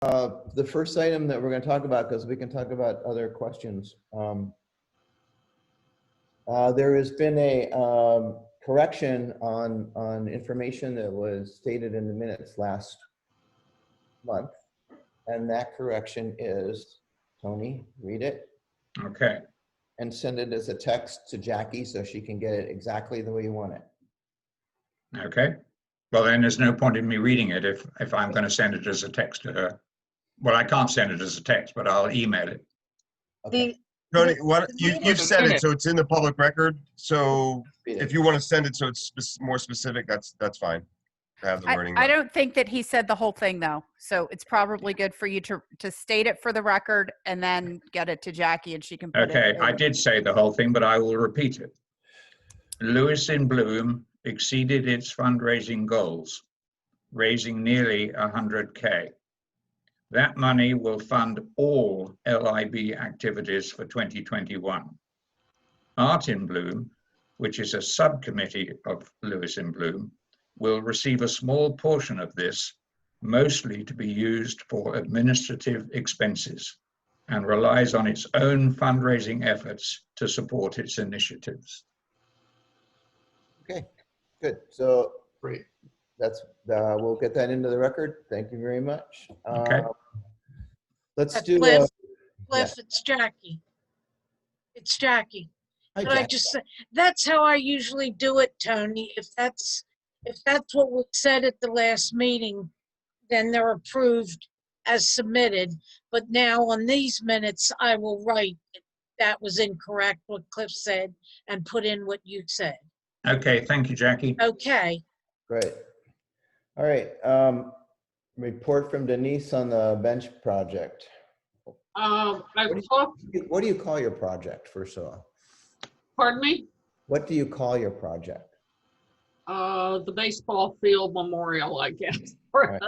The first item that we're going to talk about, because we can talk about other questions. There has been a correction on information that was stated in the minutes last month. And that correction is, Tony, read it. Okay. And send it as a text to Jackie so she can get it exactly the way you want it. Okay. Well, then there's no point in me reading it if I'm going to send it as a text to her. Well, I can't send it as a text, but I'll email it. Okay. Tony, you've said it, so it's in the public record. So if you want to send it so it's more specific, that's fine. To have the wording. I don't think that he said the whole thing though. So it's probably good for you to state it for the record and then get it to Jackie and she can put it. Okay, I did say the whole thing, but I will repeat it. Lewis in Bloom exceeded its fundraising goals, raising nearly 100K. That money will fund all LIB activities for 2021. Art in Bloom, which is a subcommittee of Lewis in Bloom, will receive a small portion of this, mostly to be used for administrative expenses, and relies on its own fundraising efforts to support its initiatives. Okay, good. So great. That's we'll get that into the record. Thank you very much. Okay. Let's do. Cliff, yeah. it's Jackie. It's Jackie. Hi, But I Jack. just that's how I usually do it, Tony. If that's what was said at the last meeting, then they're approved as submitted. But now on these minutes, I will write that was incorrect, what Cliff said, and put in what you said. Okay, thank you, Jackie. Okay. Great. All right. Report from Denise on the bench project. What do you call your project, first of all? Pardon me? What do you call your project? The baseball field memorial, I guess. Right.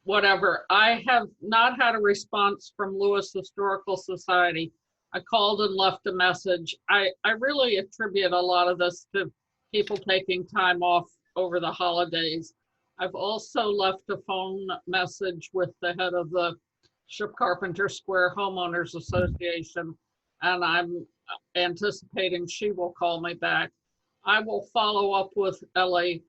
Whatever. I have not had a response from Lewis Historical Society. I called and left a message. I really attribute a lot of this to people taking time off over the holidays. I've also left a phone message with the head of the Ship Carpenter Square Homeowners Association, and I'm anticipating she will call me back. I will follow up with LHS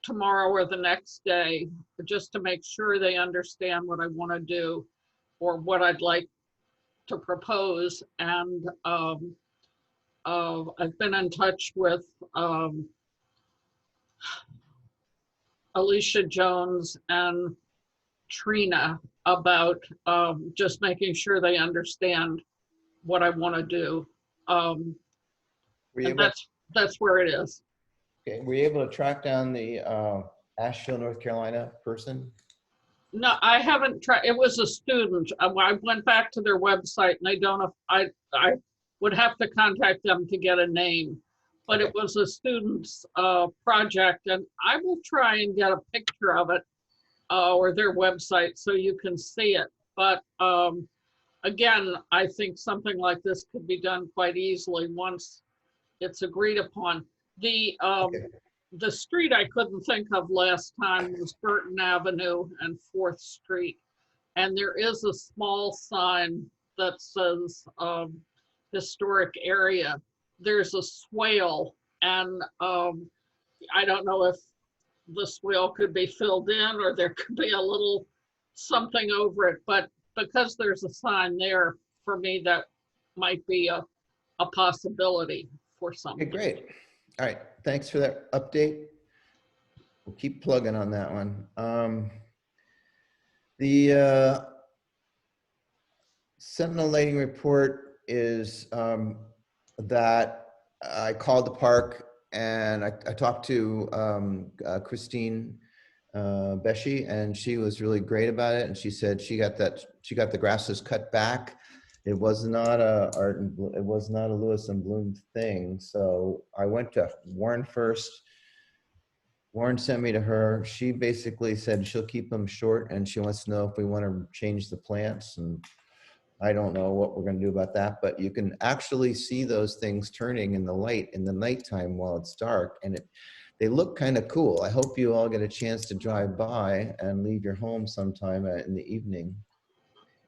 tomorrow or the next day, just to make sure they understand what I want to do or what I'd like to propose. And I've been in touch with Alicia Jones and Trina about just making sure they understand what I want to do. And that's where it is. Okay. Were you able to track down the Asheville, North Carolina person? No, I haven't tried. It was a student. I went back to their website and I don't know if I would have to contact them to get a name, but it was a student's project, and I will try and get a picture of it or their website so you can see it. But again, I think something like this could be done quite easily once it's agreed upon. The street I couldn't think of last time was Burton Avenue and 4th Street. And there is a small sign that says historic area. There's a swale, and I don't know if the swale could be filled in or there could be a little something over it, but because there's a sign there, for me, that might be a possibility for something. Okay, great. All right, thanks for that update. We'll keep plugging on that one. The Sentinel Lighting report is that I called the park and I talked to Christine Beshi, and she was really great about it. And she said she got the grasses cut back. It was not a Lewis and Bloom thing. So I went to Warren first. Warren sent me to her. She basically said she'll keep them short and she wants to know if we want to change the plants. And I don't know what we're going to do about that, but you can actually see those things turning in the light in the nighttime while it's dark. And they look kind of cool. I hope you all get a chance to drive by and leave your home sometime in the evening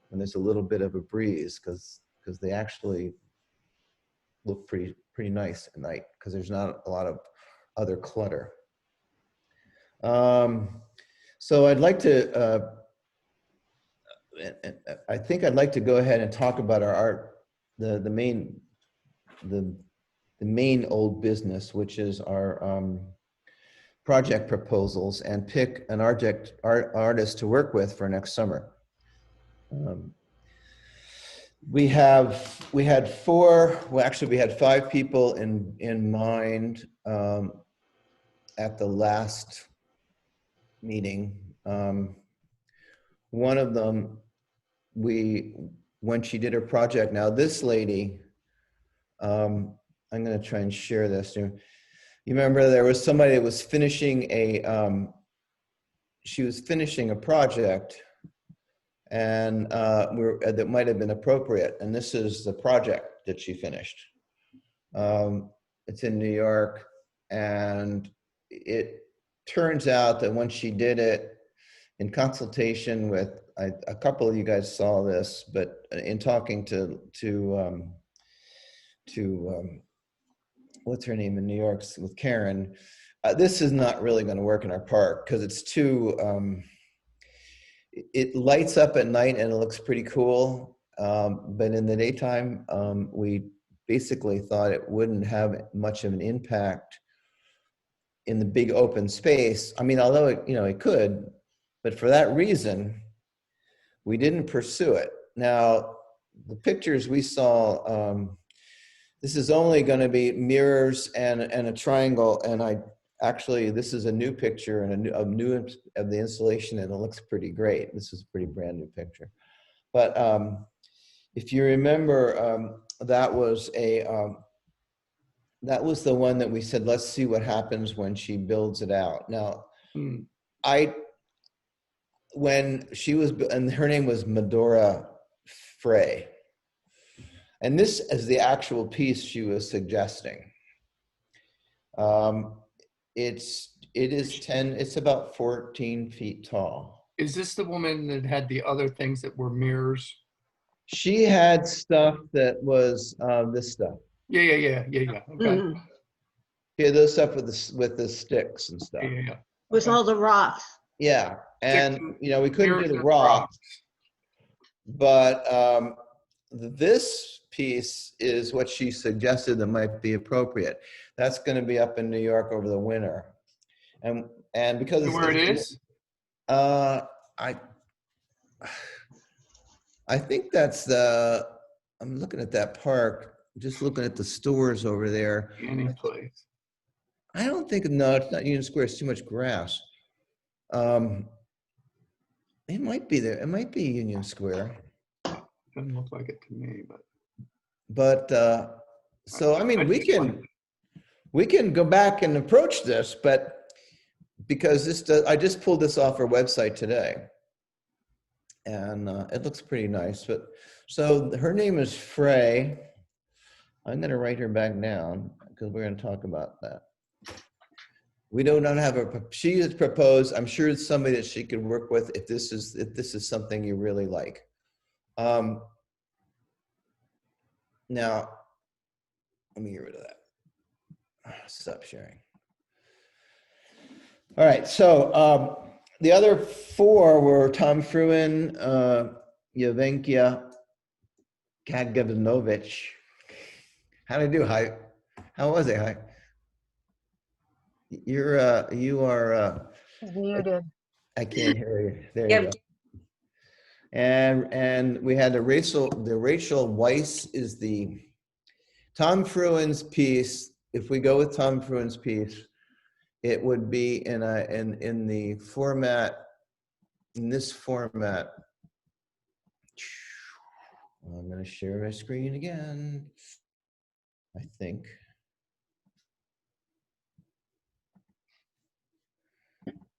when there's a little bit of a breeze, because they actually look pretty nice at night because there's not a lot of other clutter. So I'd like to, I think I'd like to go ahead and talk about our art, the main old business, which is our project proposals, and pick an artist to work with for next summer. We had 5 people in mind at the last meeting. One of them, when she did her project, now this lady, I'm going to try and share this. You remember there was somebody that was finishing she was finishing a project, and that might have been appropriate. And this is the project that she finished. It's in New York, and it turns out that when she did it in consultation with, a couple of you guys saw this, but in talking to what's her name in New York, with Karen, this is not really going to work in our park because it's too, it lights up at night and it looks pretty cool. But in the daytime, we basically thought it wouldn't have much of an impact in the big open space. I mean, although it could, but for that reason, we didn't pursue it. Now, the pictures we saw, this is only going to be mirrors and a triangle. And this is a new picture and of the installation, and it looks pretty great. This is a pretty brand new picture. But if you remember, that was the one that we said, let's see what happens when she builds it out. Now, when she was, and her name was Medora Frey. And this is the actual piece she was suggesting. It's about 14 feet tall. Is this the woman that had the other things that were mirrors? She had stuff that was this stuff. Yeah. Okay. Yeah, those stuff with the sticks and stuff. Yeah. With all the rocks. Yeah, and we couldn't Mirrors do the and rocks, but this piece is what she suggested that might be appropriate. That's going to be up in New York over the winter, and because it's where it is, I think that's I'm looking at that park, just looking at the stores over there. any place. I don't think, no, it's not Union Square. It's too much grass. It might be there. It might be Union Square. Doesn't look like it to me, But so I mean, we can go back and approach this, but because I just pulled this off our website today, and it looks pretty nice. But so her name is Frey. I'm going to write her back down because we're going to talk about that. We do not have she has proposed. I'm sure it's somebody that she could work with if this is something you really like. Now, let me get rid of that. Stop sharing. All right, so the other 4 were Tom Fruin, Yevgeniya, Kaganovich. How did I do? Hi. How was it? Hi. You are Muted. I can't hear you. There you go. And we had the Rachel Weiss is the Tom Fruin's piece. If we go with Tom Fruin's piece, it would be in the format, in this format. I'm going to share my screen again, I think.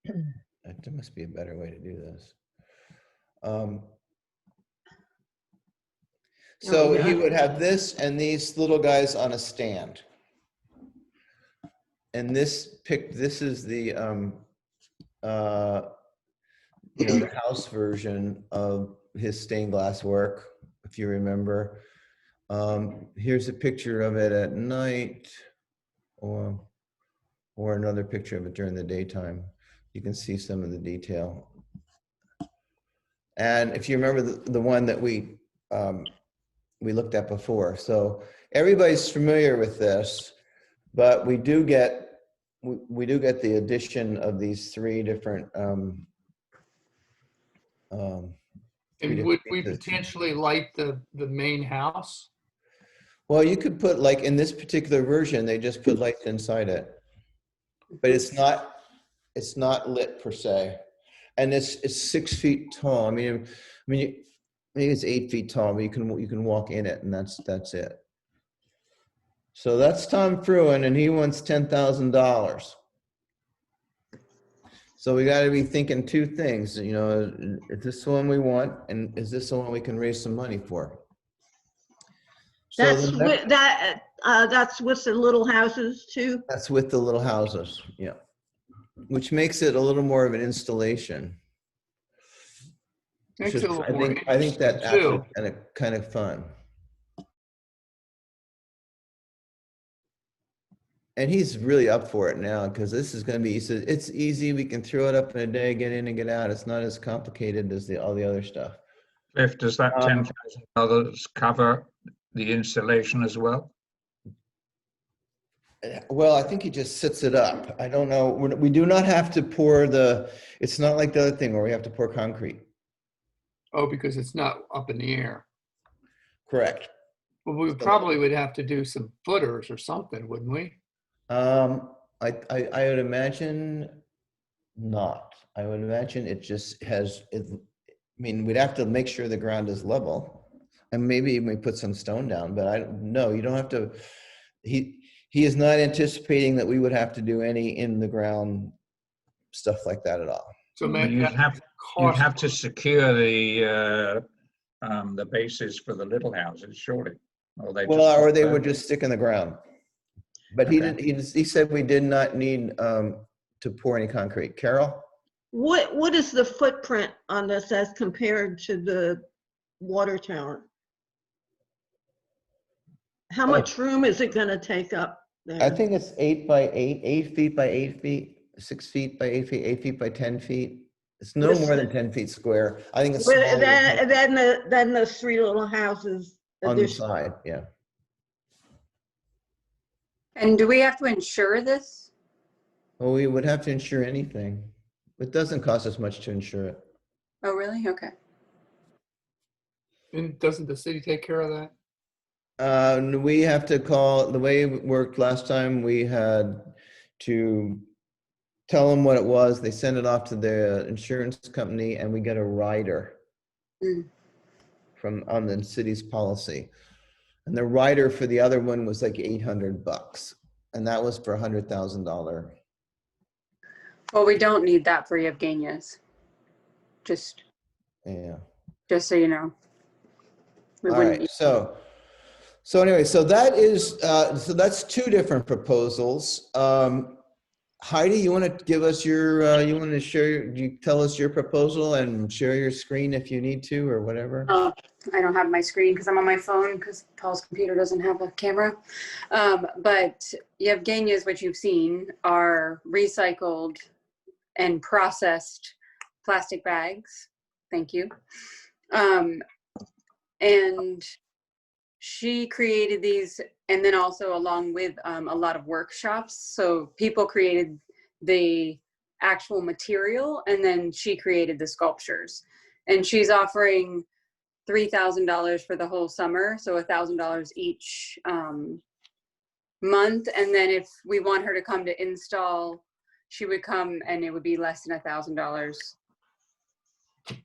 There must be a better way to do this. So he would have this and these little guys on a stand. and this is the the house version of his stained glass work, if you remember. Here's a picture of it at night, or another picture of it during the daytime. You can see some of the detail. And if you remember the one that we looked at before, so everybody's familiar with this, but we do get the addition of these three different. And would we potentially light the main house? Well, you could put, like in this particular version, they just put lights inside it, but it's not lit per se, and it's 6 feet tall. I mean, maybe it's 8 feet tall, but you can walk in it, and that's it. So that's Tom Fruin, and he wants $10,000. So we got to be thinking two things. Is this the one we want, and is this the one we can raise some money for? So That's with the little houses too. that's with the little houses, yeah. Which makes it a little more of an installation. Makes it a little I more think that interesting, actually too. kind of fun. And he's really up for it now, because this is going to be, he says, it's easy. We can throw it up in a day, get in and get out. It's not as complicated as all the other stuff. Cliff, does that $10,000 cover the installation as well? Well, I think he just sits it up. I don't know. We do not have to pour it's not like the other thing where we have to pour concrete. Oh, because it's not up in the air. Correct. Well, we probably would have to do some footers or something, wouldn't we? I would imagine not. I would imagine it just has, I mean, we'd have to make sure the ground is level, and maybe we put some stone down, but no, you don't have to. He is not anticipating that we would have to do any in the ground stuff like that at all. So You'd have to secure the bases for the little houses, surely. Or they would just stick in the ground. But Okay. he said we did not need to pour any concrete. Carol? What is the footprint on this as compared to the water tower? How much room is it going to take up there? I think it's 8 by 8, 8 feet by 8 feet, 6 feet by 8 feet, 8 feet by 10 feet. It's no more than 10 feet square. I think it's smaller than the three little houses on the side, yeah. And do we have to insure this? Well, we would have to insure anything. It doesn't cost us much to insure it. Oh, really? Okay. And doesn't the city take care of that? We have to call, the way it worked last time, we had to tell them what it was. They send it off to the insurance company, and we get a rider on the city's policy. And the rider for the other one was like $800, and that was for $100,000. Well, we don't need that for Yevgeniya's. Just so you know. We All wouldn't right. So anyway, so that is so that's two different proposals. Heidi, you want to give us your you want to share? You tell us your proposal and share your screen if you need to, or whatever. Oh, I don't have my screen because I'm on my phone because Paul's computer doesn't have a camera. But Yevgeniya's, what you've seen, are recycled and processed plastic bags. Thank you. And she created these, and then also along with a lot of workshops. So people created the actual material, and then she created the sculptures. And she's offering $3,000 for the whole summer, so $1,000 each month. And then if we want her to come to install, she would come, and it would be less than $1,000.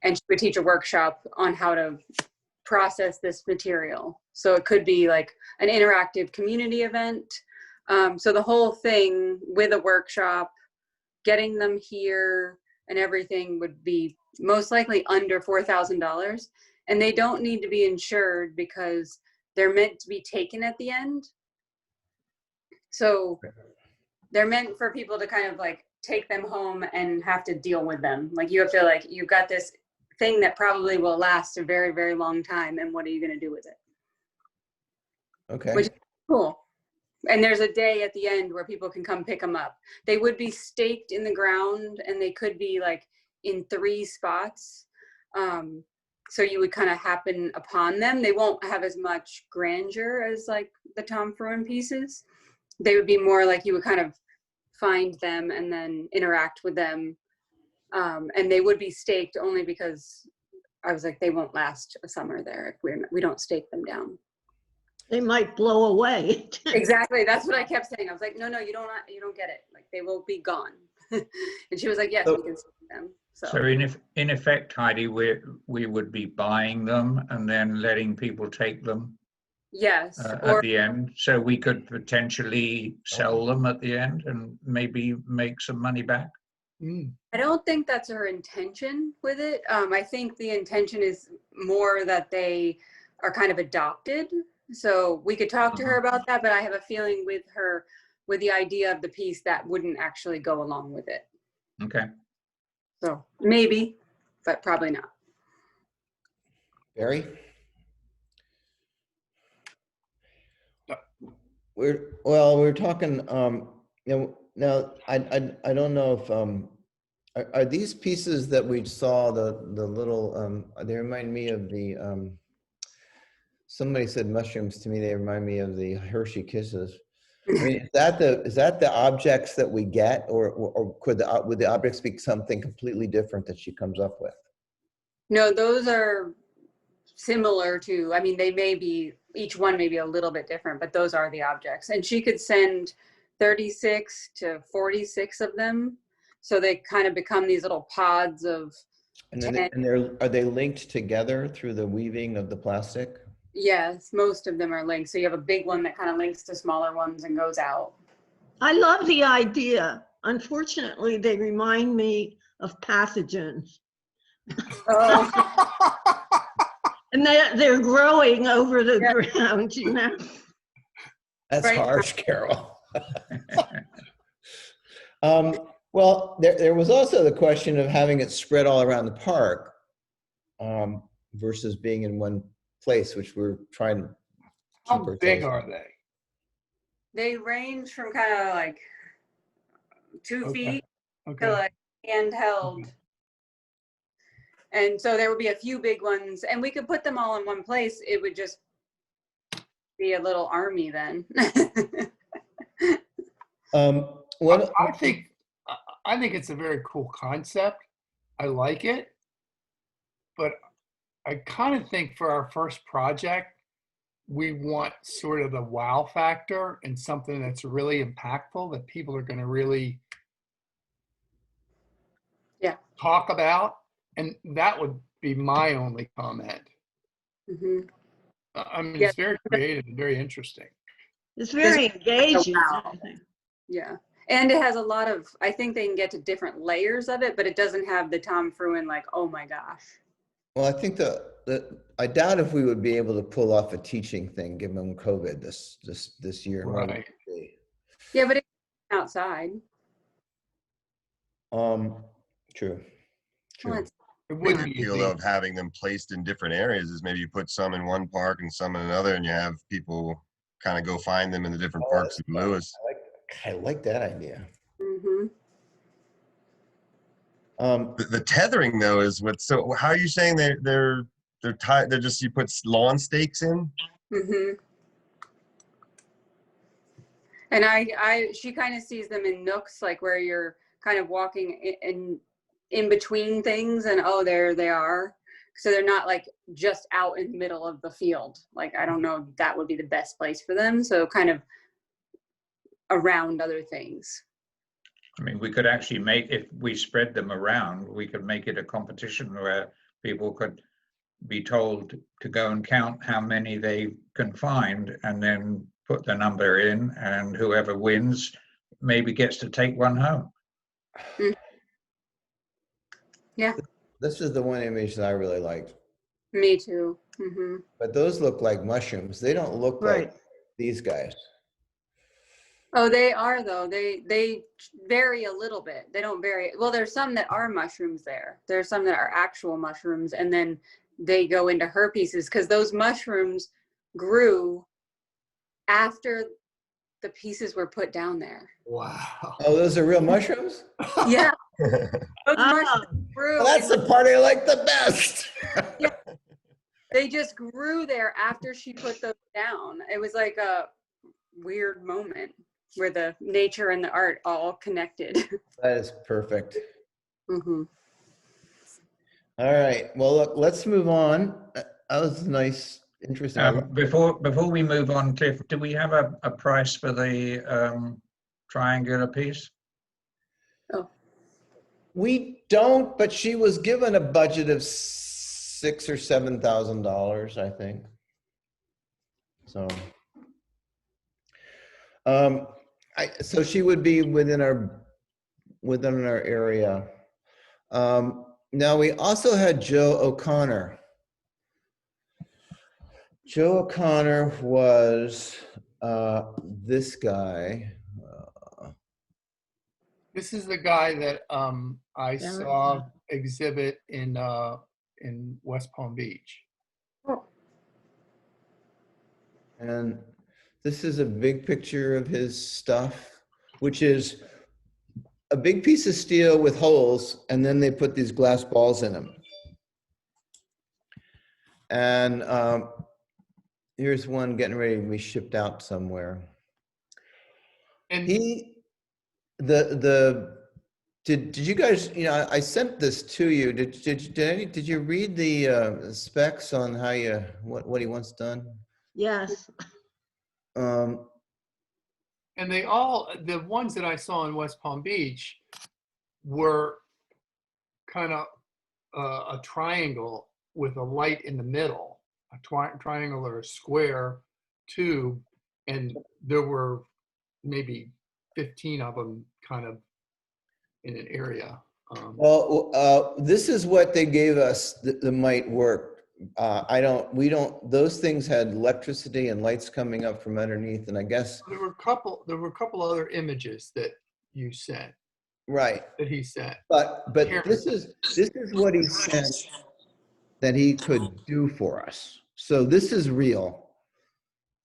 And she would teach a workshop on how to process this material. So it could be like an interactive community event. So the whole thing with a workshop, getting them here and everything would be most likely under $4,000. And they don't need to be insured because they're meant to be taken at the end. So they're meant for people to kind of like take them home and have to deal with them. Like you have to like, you've got this thing that probably will last a very, very long time. And what are you going to do with it? Okay. Which is cool. And there's a day at the end where people can come pick them up. They would be staked in the ground and they could be like in 3 spots. So you would kind of happen upon them. They won't have as much grandeur as like the Tom Fruin pieces. They would be more like you would kind of find them and then interact with them. And they would be staked only because I was like, they won't last a summer there if we don't stake them down. They might blow away. Exactly. That's what I kept saying. I was like, no, you don't get it. Like they will be gone. And she was like, yes, we can stake them. So in effect, Heidi, we would be buying them and then letting people take them. Yes. At the end, so we could potentially sell them at the end and maybe make some money back. I don't think that's her intention with it. I think the intention is more that they are kind of adopted. So we could talk to her about that, but I have a feeling with the idea of the piece that wouldn't actually go along with it. Okay. So maybe, but probably not. Barry? We're talking, now I don't know if, are these pieces that we saw, the little, they remind me of the, somebody said mushrooms to me, they remind me of the Hershey Kisses. I mean, is that the objects that we get, or would the objects be something completely different that she comes up with? No, those are similar to, I mean, they may be, each one may be a little bit different, but those are the objects. And she could send 36 to 46 of them. So they kind of become these little pods of. Are they linked together through the weaving of the plastic? Yes, most of them are linked. So you have a big one that kind of links to smaller ones and goes out. I love the idea. Unfortunately, they remind me of pathogens. Oh. And they're growing over the ground, you know? That's right. Harsh, Carol. Well, there was also the question of having it spread all around the park versus being in one place, which we're trying to keep. How big are they? They range from kind of like 2 feet to like handheld. Okay. And so there would be a few big ones, and we could put them all in one place. It would just be a little army then. I think it's a very cool concept. I like it, but I kind of think for our first project, we want sort of the wow factor and something that's really impactful that people are going to really talk about. And that would be my only comment. Mm-hmm. I mean, it's very creative and very interesting. It's very engaging. Yeah. And it has a lot of, I think they can get to different layers of it, but it doesn't have the Tom Fruin, like, oh my gosh. Well, I think I doubt if we would be able to pull off a teaching thing given COVID this year. Right. Yeah, but it's outside. True. Well, It would The be appeal of having them placed in different areas is maybe you put some in one park and some in another, and you have people kind of go find them in the different parks in Lewis. I like that idea. mm-hmm. The tethering though is what. So how are you saying they're tied? They're just, you put lawn stakes in. Mm-hmm. And she kind of sees them in nooks, like where you're kind of walking in between things, and oh, there they are. So they're not like just out in the middle of the field. Like, I don't know if that would be the best place for them. So kind of around other things. I mean, we could actually make, if we spread them around, we could make it a competition where people could be told to go and count how many they can find and then put the number in, and whoever wins maybe gets to take one home. Yeah. This is the one image that I really liked. Me too. Mm-hmm. But those look like mushrooms. They don't look like these guys. Oh, they are though. They vary a little bit. They don't vary. Well, there's some that are mushrooms there. There's some that are actual mushrooms, and then they go into her pieces because those mushrooms grew after the pieces were put down there. Wow. Oh, those are real mushrooms? Yeah, those Ah. mushrooms grew. Well, that's the part I like the best. Yeah. They just grew there after she put those down. It was like a weird moment where the nature and the art all connected. That is perfect. Mm-hmm. All right. Well, look, let's move on. That was nice, interesting. Before we move on, Cliff, do we have a price for the triangular piece? Oh, We don't, but she was given a budget of $6,000 or $7,000, I think. So, so she would be within our area. Now we also had Joe O'Connor. Joe O'Connor was this guy. This is the guy that I saw exhibit in West Palm Beach. And this is a big picture of his stuff, which is a big piece of steel with holes, and then they put these glass balls in them. And here's one getting ready to be shipped out somewhere. And Did you guys, I sent this to you. Did you read the specs on how what he wants done? Yes. and the ones that I saw in West Palm Beach were kind of a triangle with a light in the middle, a triangle or a square tube, and there were maybe 15 of them kind of in an area. Well, this is what they gave us that might work. Those things had electricity and lights coming up from underneath, and I guess There were a couple other images that you sent, right. that he sent. But this is what he sent that he could do for us. So this is real.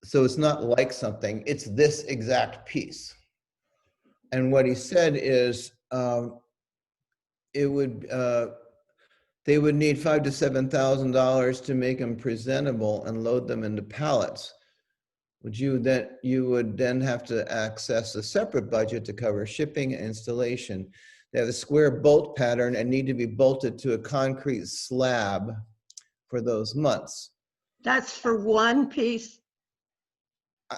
So it's not like something, it's this exact piece. And what he said is they would need $5,000 to $7,000 to make them presentable and load them into pallets. You would then have to access a separate budget to cover shipping and installation. They have a square bolt pattern and need to be bolted to a concrete slab for those months. That's for one piece.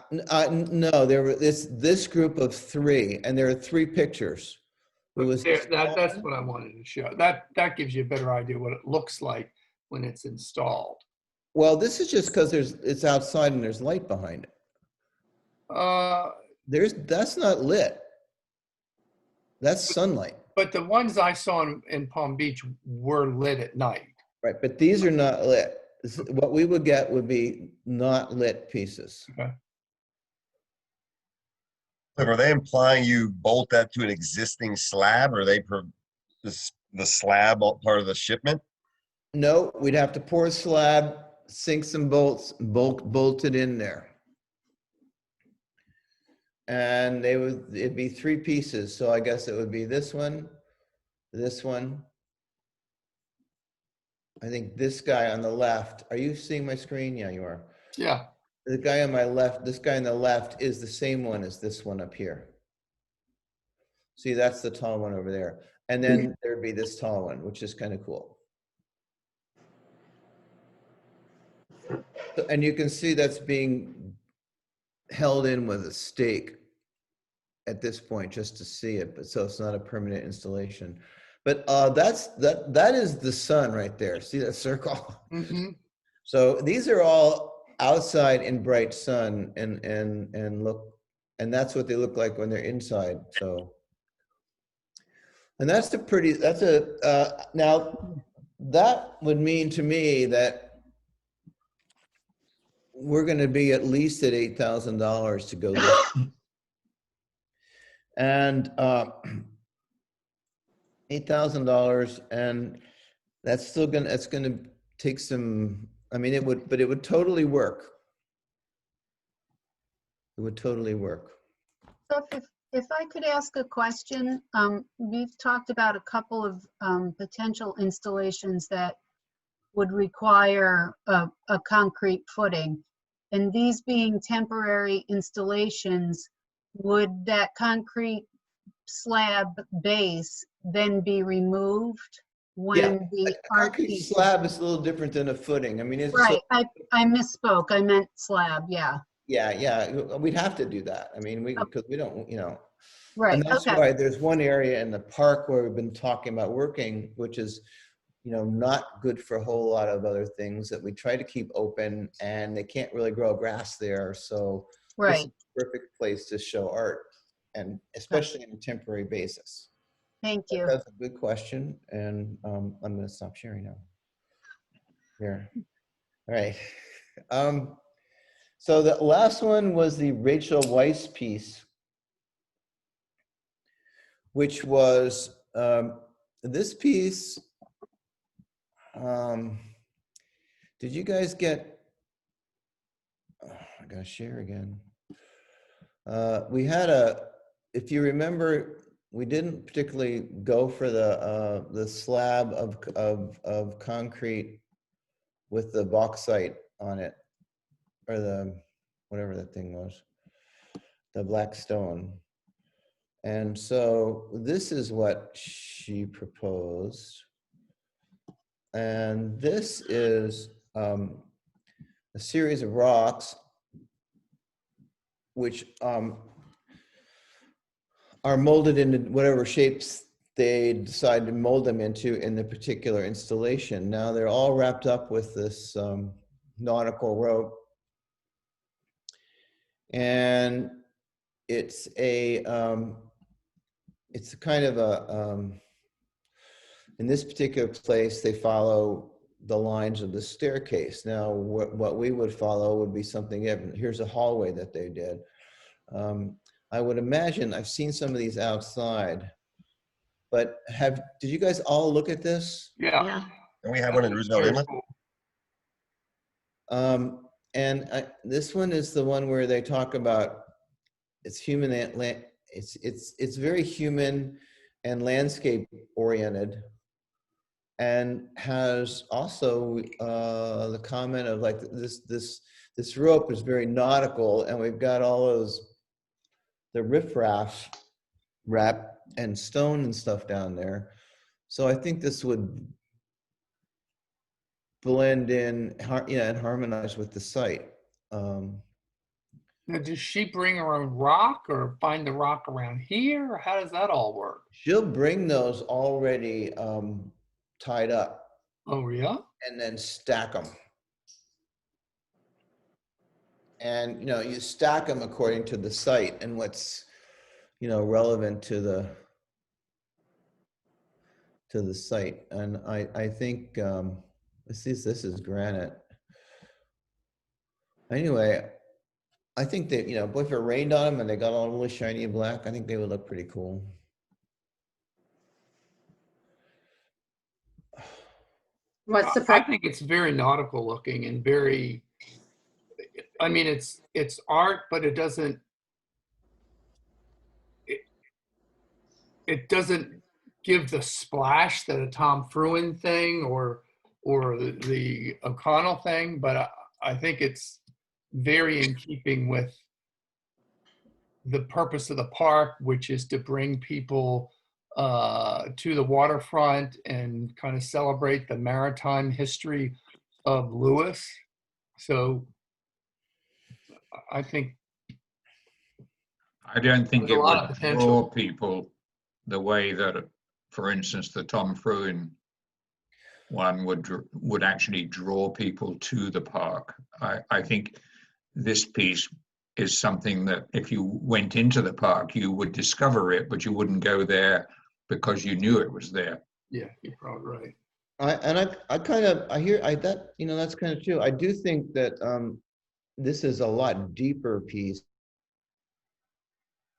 No, there were this group of three, and there are three pictures. It was That's what I wanted to show. That gives you a better idea what it looks like when it's installed. well, this is just because it's outside and there's light behind it. That's not lit. That's sunlight. But the ones I saw in Palm Beach were lit at night. Right, but these are not lit. What we would get would be not lit pieces. Okay. But are they implying you bolt that to an existing slab, or are they the slab part of the shipment? No, we'd have to pour a slab, sink some bolts, bolt it in there. And it'd be three pieces. So I guess it would be this one. I think this guy on the left. Are you seeing my screen? Yeah, you are. Yeah. The guy on my left, this guy on the left is the same one as this one up here. See, that's the tall one over there. And then there'd be this tall one, which is kind of cool. And you can see that's being held in with a stake at this point just to see it, but so it's not a permanent installation. But that is the sun right there. See that circle? Mm-hmm. So these are all outside in bright sun, and that's what they look like when they're inside. So, and now that would mean to me that we're going to be at least at $8,000 to go this. And $8,000, and that's still gonna, it's gonna take some, I mean, it would, but it would totally work. It would totally work. So if I could ask a question, we've talked about a couple of potential installations that would require a concrete footing. And these being temporary installations, would that concrete slab base then be removed when the art Concrete piece? slab is a little different than a footing. I mean, it's Right, I misspoke. I meant slab, yeah. yeah, we'd have to do that. I mean, because we don't, Right, and that's okay. why there's one area in the park where we've been talking about working, which is, not good for a whole lot of other things that we try to keep open, and they can't really grow grass there. So this is Right, a perfect place to show art, and especially on a temporary basis. thank you. That's a good question, and I'm going to stop sharing now. Here. All right. So the last one was the Rachel Weiss piece, which was this piece. Did you guys get, I gotta share again. We had if you remember, we didn't particularly go for the slab of concrete with the bauxite on it, or the, whatever that thing was, the black stone. And so this is what she proposed. And this is a series of rocks which are molded into whatever shapes they decide to mold them into in the particular installation. Now they're all wrapped up with this nautical rope. And it's a kind of a, in this particular place, they follow the lines of the staircase. Now, what we would follow would be something different. Here's a hallway that they did. I would imagine, I've seen some of these outside, but did you guys all look at this? Yeah. And we have one in Roosevelt Inlet. And this one is the one where they talk about it's human, it's very human and landscape oriented, and has also the comment of like this rope is very nautical, and we've got all the riffraff wrap and stone and stuff down there. So I think this would blend in, and harmonize with the site. Now, does she bring her own rock or find the rock around here? Or how does that all work? She'll bring those already tied up. Oh, yeah? And then stack them. And, you stack them according to the site and what's, relevant to the site. And I think, this is granite. Anyway, I think that, if it rained on them and they got all really shiny and black, I think they would look pretty cool. What's the I price? think it's very nautical looking and very, I mean, it's art, but it doesn't, it doesn't give the splash that a Tom Fruin thing or the O'Connell thing, but I think it's very in keeping with the purpose of the park, which is to bring people to the waterfront and kind of celebrate the maritime history of Lewis. So I think I don't think there's it a lot would of potential. draw people the way that, for instance, the Tom Fruin one would actually draw people to the park. I think this piece is something that if you went into the park, you would discover it, but you wouldn't go there because you knew it was there. Yeah, you're probably right. That's kind of true. I do think that this is a lot deeper piece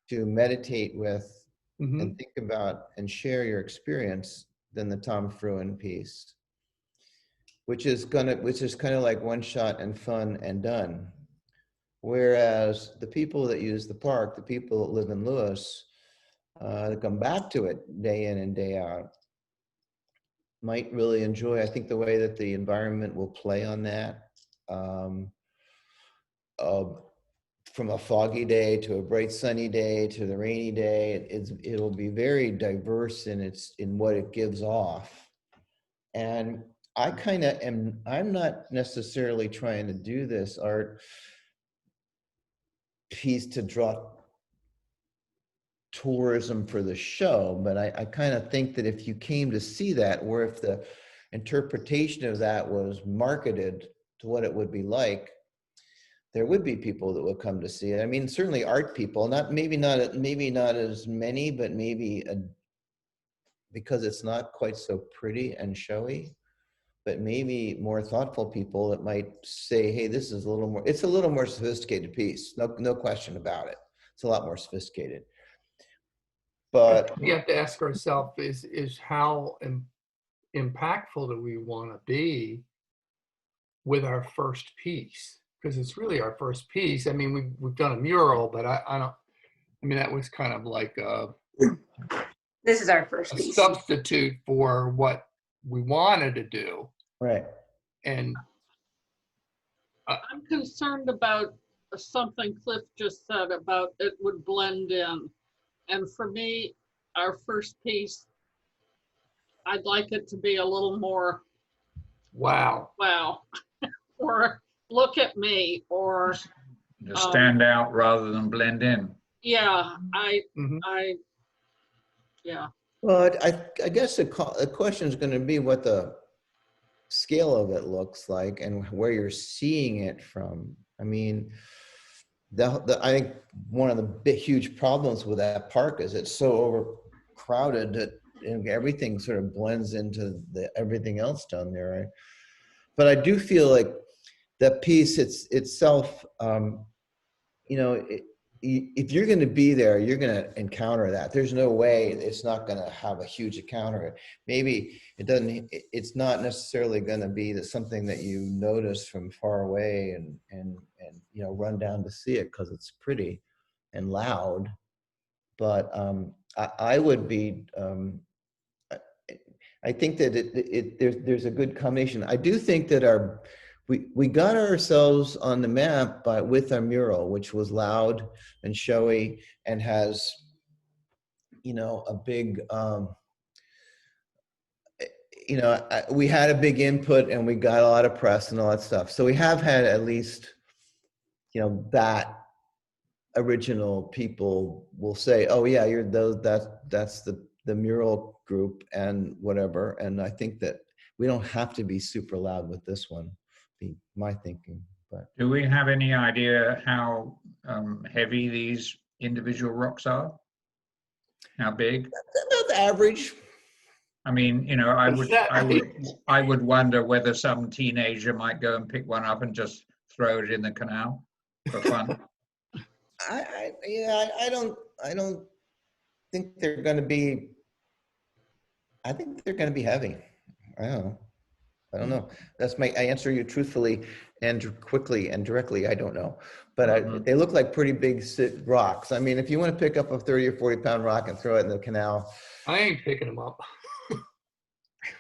to meditate with Mhm. and think about and share your experience than the Tom Fruin piece, which is kind of like one shot and fun and done. Whereas the people that use the park, the people that live in Lewis, that come back to it day in and day out, might really enjoy, I think, the way that the environment will play on that. From a foggy day to a bright sunny day to the rainy day, it'll be very diverse in what it gives off. And I'm not necessarily trying to do this art piece to draw tourism for the show, but I kind of think that if you came to see that, or if the interpretation of that was marketed to what it would be like, there would be people that would come to see it. I mean, certainly art people, maybe not as many, but maybe because it's not quite so pretty and showy, but maybe more thoughtful people that might say, hey, this is it's a little more sophisticated piece. No question about it. It's a lot more sophisticated. But we have to ask ourselves is how impactful do we want to be with our first piece? Because it's really our first piece. I mean, we've done a mural, but I mean, that was kind of like this is our first a piece. substitute for what we wanted to do. Right. And I'm concerned about something Cliff just said about it would blend in. And for me, our first piece, I'd like it to be a little more, wow. or look at me, or To stand out rather than blend in. yeah, Mhm. yeah. Well, I guess the question is going to be what the scale of it looks like and where you're seeing it from. I mean, I think one of the big, huge problems with that park is it's so overcrowded that everything sort of blends into everything else down there. Right? But I do feel like that piece itself, if you're going to be there, you're going to encounter that. There's no way it's not going to have a huge encounter. Maybe it's not necessarily going to be something that you notice from far away and run down to see it because it's pretty and loud. But I would be, I think that there's a good combination. I do think that we got ourselves on the map with our mural, which was loud and showy and has, a big, we had a big input and we got a lot of press and all that stuff. So we have had at least, that original people will say, oh yeah, that's the mural group and whatever. And I think that we don't have to be super loud with this one. Be my thinking. But do we have any idea how heavy these individual rocks are? How big? About average. I mean, I would wonder whether some teenager might go and pick one up and just throw it in the canal for fun. I don't think they're going to be. I think they're going to be heavy. I don't know. I answer you truthfully and quickly and directly. I don't know, but they look like pretty big rocks. I mean, if you want to pick up a 30 or 40 pound rock and throw it in the canal, I ain't picking them up.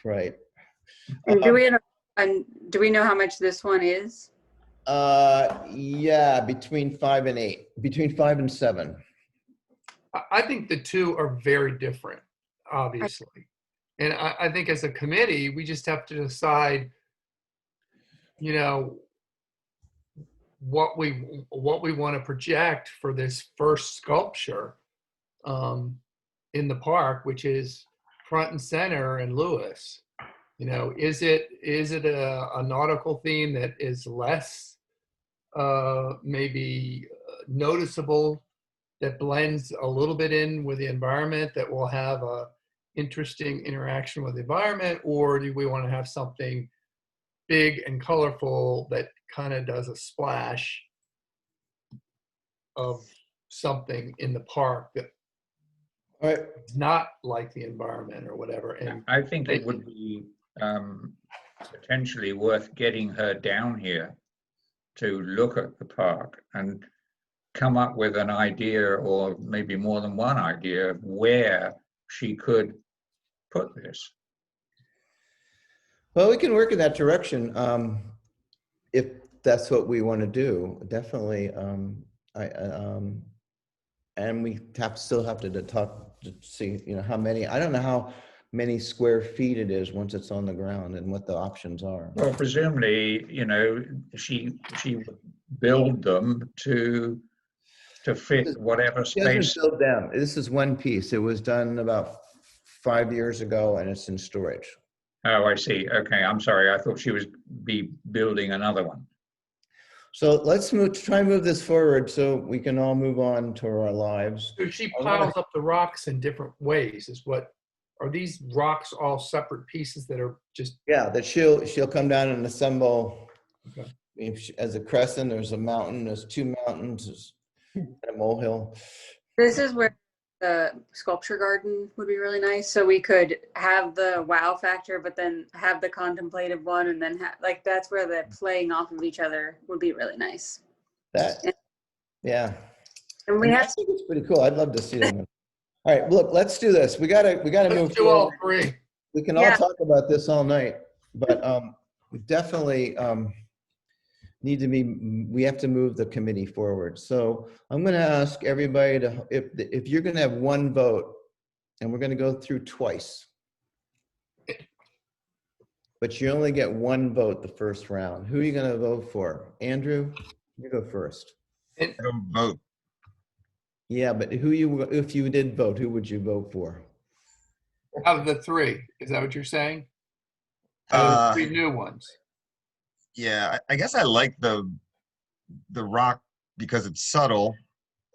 Right. And do we know how much this one is? Yeah, between 5 and 7. I think the two are very different, obviously. And I think as a committee, we just have to decide, what we want to project for this first sculpture in the park, which is front and center in Lewis. Is it a nautical theme that is less maybe noticeable, that blends a little bit in with the environment, that will have a interesting interaction with the environment? Or do we want to have something big and colorful that kind of does a splash of something in the park that All right. is not like the environment or whatever. And I think it would be potentially worth getting her down here to look at the park and come up with an idea, or maybe more than one idea, of where she could put this. Well, we can work in that direction if that's what we want to do. Definitely. And we still have to talk to see, how many. I don't know how many square feet it is once it's on the ground and what the options are. Well, presumably, she would build them to fit whatever She doesn't space. build them. This is one piece. It was done about 5 years ago, and it's in storage. Oh, I see. Okay, I'm sorry. I thought she was building another one. So let's try and move this forward so we can all move on to our lives. so she piles up the rocks in different ways. Are these rocks all separate pieces that are just? Yeah, that she'll come down and assemble. Okay. As a crescent, there's a mountain, there's two mountains, there's a molehill. This is where the sculpture garden would be really nice. So we could have the wow factor, but then have the contemplative one, and then that's where the playing off of each other would be really nice. Yeah. And we I have think it's pretty cool. I'd love to see them. All right, look, let's do this. We gotta move Let's do all forward. three. We can all talk about this all night, but we definitely we have to move the committee forward. So I'm going to ask everybody to, if you're going to have one vote, and we're going to go through twice, but you only get one vote the first round. Who are you going to vote for? Andrew, you go first. I don't vote. Yeah, but if you did vote, who would you vote for? Out of the three, is that what you're saying? Out of the three new ones. Yeah, I guess I like the rock because it's subtle,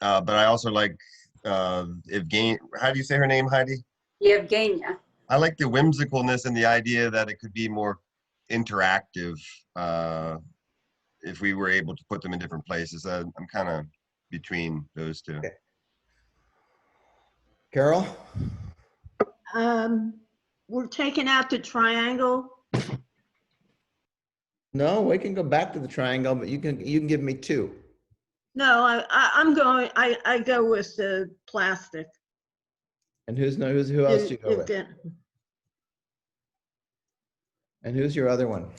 but I also like Yevgeniya. How do you say her name, Heidi? Yevgeniya. I like the whimsicalness and the idea that it could be more interactive if we were able to put them in different places. I'm kind of between those two. Okay. Carol? We're taking out the triangle. No, we can go back to the triangle, but you can give me two. No, I go with the plastic. And who else do you go with? And who's your other one?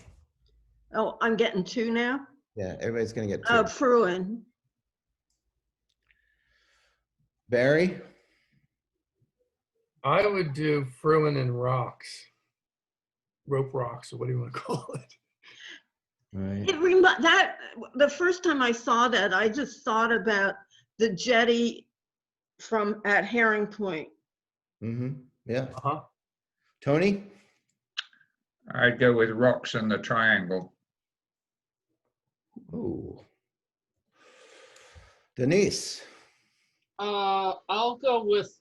Oh, I'm getting two now? Yeah, everybody's gonna get two. Fruin. Barry? I would do Fruin and rocks. Rope rocks, or what do you want to call it? Right. The first time I saw that, I just thought about the jetty at Herring Point. Mm-hmm. Yeah. Uh-huh. Tony? I'd go with rocks and the triangle. Ooh. Denise? I'll go with,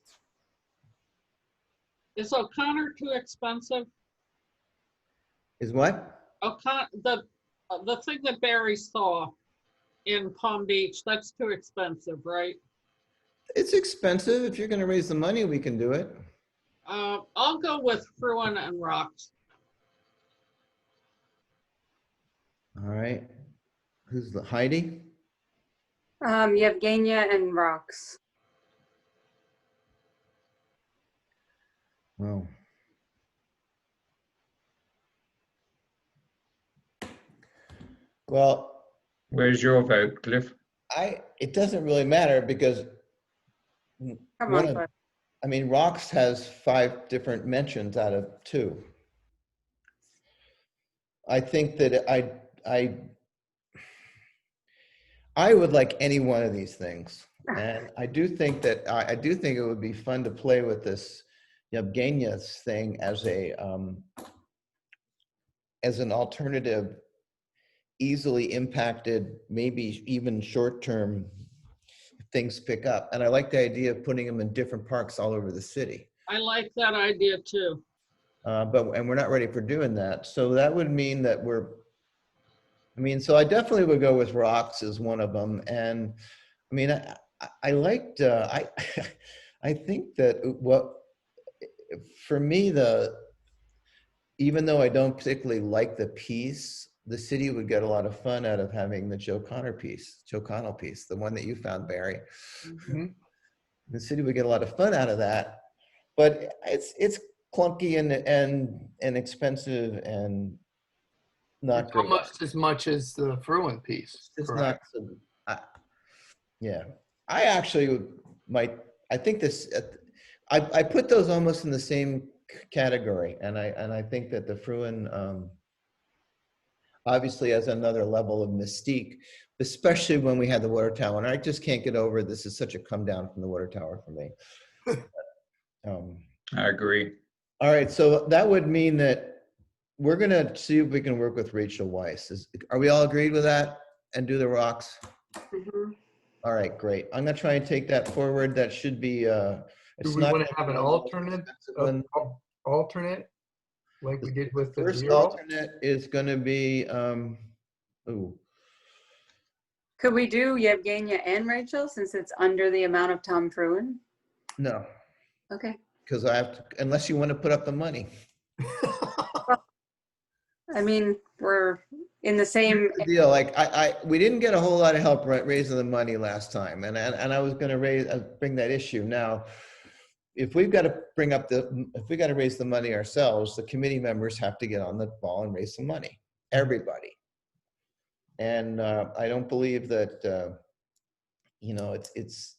is O'Connor too expensive? Is what? The thing that Barry saw in Palm Beach, that's too expensive, right? It's expensive. If you're going to raise the money, we can do it. I'll go with Fruin and rocks. All right. Heidi? Yevgeniya and rocks. Wow. Well, Where's your vote, Cliff? it doesn't really matter because Come on, Cliff. rocks has 5 different mentions out of 2. I think that I would like any one of these things, and I do think it would be fun to play with this Yevgeniya's thing as an alternative, easily impacted, maybe even short-term things pick up. And I like the idea of putting them in different parks all over the city. I like that idea too. And we're not ready for doing that. So that would mean that so I definitely would go with rocks as one of them. And I liked, I think that for me, even though I don't particularly like the piece, the city would get a lot of fun out of having the Joe Connell piece, the one that you found, Barry. Mhm. The city would get a lot of fun out of that, but it's clunky and expensive and not It's great. almost as much as the Fruin piece, It's correct? not, yeah. I actually I think this, I put those almost in the same category, and I think that the Fruin obviously has another level of mystique, especially when we had the water tower, and I just can't get over this is such a come down from the water tower for me. I agree. All right, so that would mean that we're gonna see if we can work with Rachel Weiss. Are we all agreed with that? And do the rocks? Mhm. All right, great. I'm gonna try and take that forward. That should be, Do it's we not want to gonna have be an the most alternate, expensive one. alternate, like we did with the First zero? alternate is gonna be, ooh, Could we do Yevgeniya and Rachel since it's under the amount of Tom Fruin? no, Okay. because I have to, unless you want to put up the money. I mean, we're in the same. Here's the deal, like we didn't get a whole lot of help raising the money last time, and I was going to bring that issue. Now, if we've got to if we got to raise the money ourselves, the committee members have to get on the ball and raise some money. Everybody, and I don't believe that it's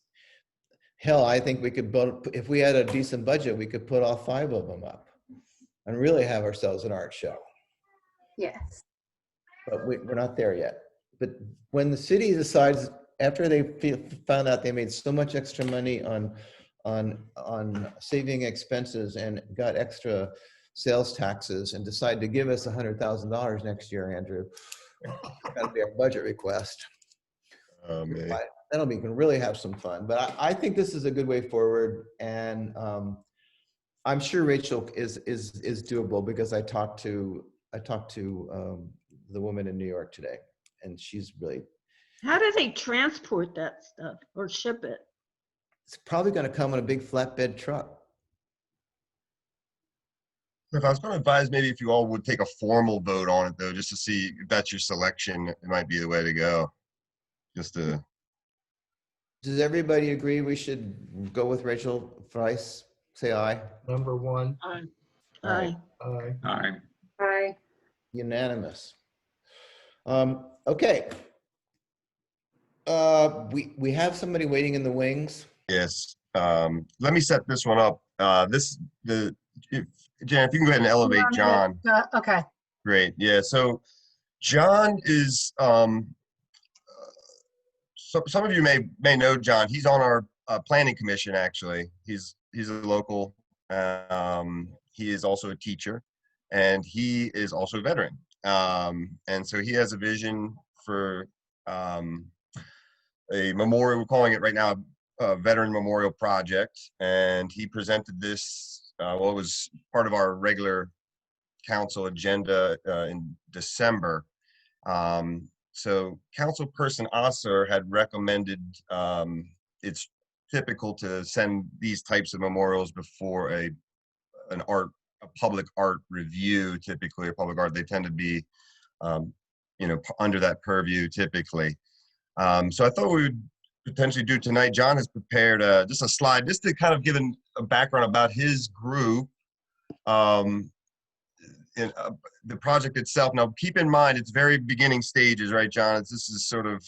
hell. I think we could build, if we had a decent budget, we could put all 5 of them up, and really have ourselves an art show. Yes. But we're not there yet. But when the city decides, after they found out they made so much extra money on saving expenses and got extra sales taxes, and decide to give us $100,000 next year, Andrew, that'll be our budget request. Man. That'll be, we can really have some fun. But I think this is a good way forward, and I'm sure Rachel is doable, because I talked to the woman in New York today, and she's really. How do they transport that stuff or ship it? It's probably going to come in a big flatbed truck. If I was going to advise, maybe if you all would take a formal vote on it, though, just to see if that's your selection, it might be the way to go. Just to. Does everybody agree we should go with Rachel Weiss? Say aye. Number one. Aye. Aye. Aye. Aye. Hi. Unanimous. Okay. We have somebody waiting in the wings. Yes. Let me set this one up. Jan, if you can go ahead and elevate John. Okay. Great. Yeah. So John is, so some of you may know John. He's on our planning commission, actually. He's a local. He is also a teacher, and he is also a veteran. And so he has a vision for a memorial. We're calling it right now a Veteran Memorial Project. And he presented this, it was part of our regular council agenda in December. So Councilperson Osser had recommended, it's typical to send these types of memorials before a public art review, typically, or public art. They tend to be, under that purview typically. So I thought we would potentially do tonight. John has prepared just a slide, just to kind of give a background about his group. In, the project itself. Now, keep in mind, it's very beginning stages, right, John? This is sort of,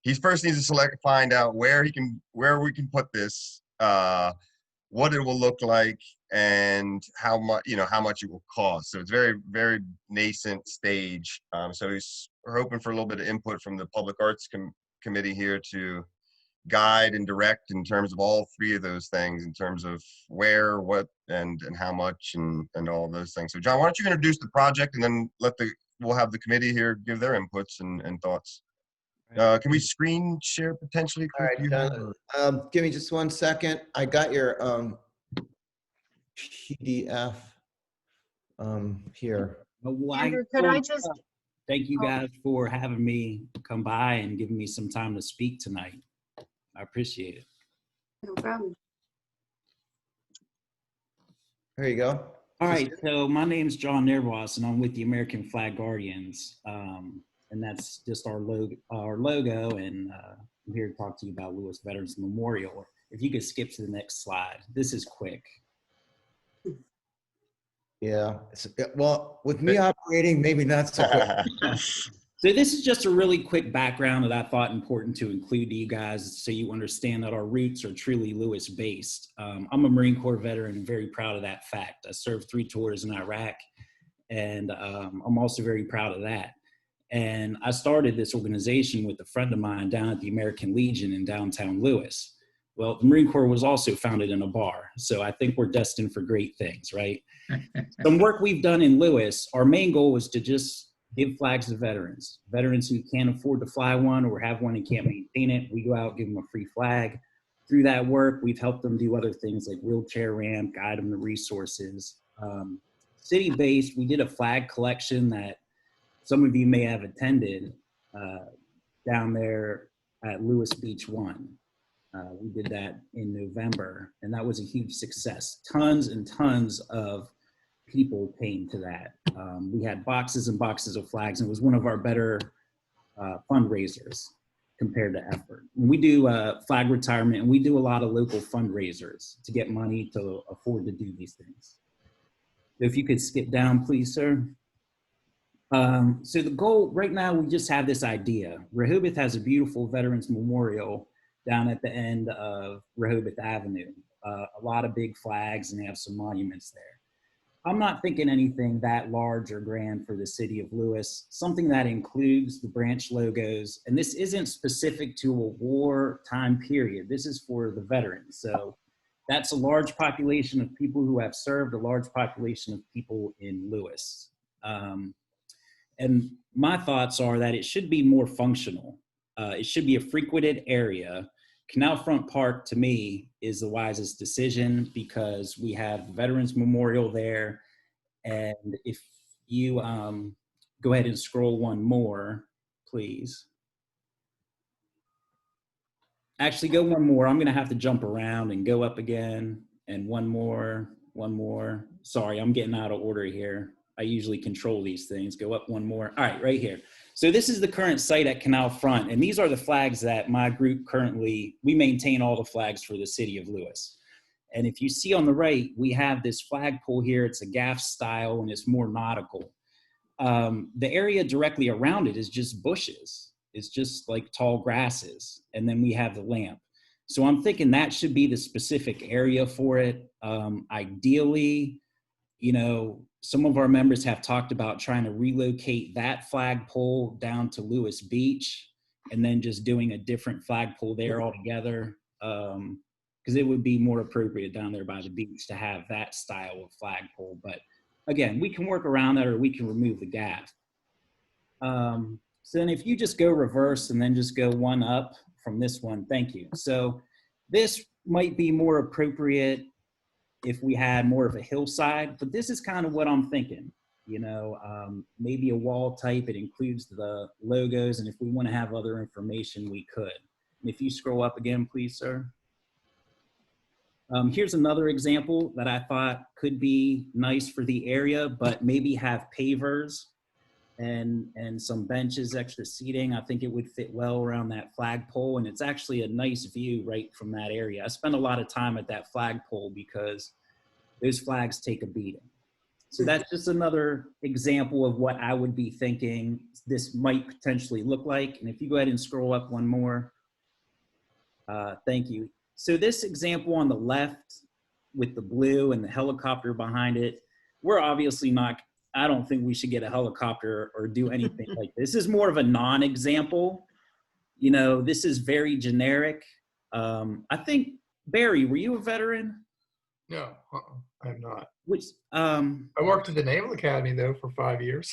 he first needs to find out where we can put this, what it will look like, and how much it will cost. So it's very, very nascent stage. So we're hoping for a little bit of input from the Public Arts Committee here to guide and direct in terms of all 3 of those things, in terms of where, what, and how much, and all of those things. So John, why don't you introduce the project, and then we'll have the committee here give their inputs and thoughts. Can we screen share potentially? All right, John, give me just 1 second. I got your PDF here. Andrew, could I just thank you guys for having me come by and giving me some time to speak tonight. I appreciate it. No problem. There you go. All right, so my name's John Nervos, and I'm with the American Flag Guardians, and that's just our logo. And I'm here to talk to you about Lewis Veterans Memorial. If you could skip to the next slide, this is quick. Yeah. Well, with me operating, maybe not so quick. So this is just a really quick background that I thought important to include to you guys so you understand that our roots are truly Lewis based. I'm a Marine Corps veteran and very proud of that fact. I served 3 tours in Iraq, and I'm also very proud of that. And I started this organization with a friend of mine down at the American Legion in downtown Lewis. Well, the Marine Corps was also founded in a bar, so I think we're destined for great things, right? Some work we've done in Lewis, our main goal was to just give flags to veterans who can't afford to fly one or have one and can't maintain it. We go out, give them a free flag. Through that work, we've helped them do other things like wheelchair ramp, guide them to resources. City-based, we did a flag collection that some of you may have attended down there at Lewis Beach 1. We did that in November, and that was a huge success. Tons and tons of people came to that. We had boxes and boxes of flags, and it was one of our better fundraisers compared to effort. And we do flag retirement, and we do a lot of local fundraisers to get money to afford to do these things. So if you could skip down, please, sir. So the goal right now, we just have this idea. Rehoboth has a beautiful Veterans Memorial down at the end of Rehoboth Avenue. A lot of big flags, and they have some monuments there. I'm not thinking anything that large or grand for the city of Lewis, something that includes the branch logos. And this isn't specific to a war time period. This is for the veterans. So that's a large population of people who have served, a large population of people in Lewis. And my thoughts are that it should be more functional. It should be a frequented area. Canal Front Park, to me, is the wisest decision because we have the Veterans Memorial there. And if you go ahead and scroll one more, please. Actually, go one more. I'm going to have to jump around and go up again. And one more. Sorry, I'm getting out of order here. I usually control these things. Go up one more. All right, right here. So this is the current site at Canal Front, and these are the flags that my group currently, we maintain all the flags for the city of Lewis. And if you see on the right, we have this flagpole here. It's a gaff style, and it's more nautical. The area directly around it is just bushes. It's just like tall grasses, and then we have the lamp. So I'm thinking that should be the specific area for it. Ideally, you know, some of our members have talked about trying to relocate that flagpole down to Lewis Beach and then just doing a different flagpole there altogether, because it would be more appropriate down there by the beach to have that style of flagpole. But again, we can work around that, or we can remove the gaff. So then if you just go reverse and then just go one up from this one, thank you. So this might be more appropriate if we had more of a hillside, but this is kind of what I'm thinking, you know, maybe a wall type. It includes the logos, and if we want to have other information, we could. And if you scroll up again, please, sir. Here's another example that I thought could be nice for the area, but maybe have pavers and some benches, extra seating. I think it would fit well around that flagpole, and it's actually a nice view right from that area. I spend a lot of time at that flagpole because those flags take a beating. So that's just another example of what I would be thinking this might potentially look like. And if you go ahead and scroll up one more, thank you. So this example on the left with the blue and the helicopter behind it, we're obviously not, I don't think we should get a helicopter or do anything like this. This is more of a non-example. You know, this is very generic. I think, Barry, were you a veteran? No, I'm not. Which I worked at the Naval Academy though for 5 years.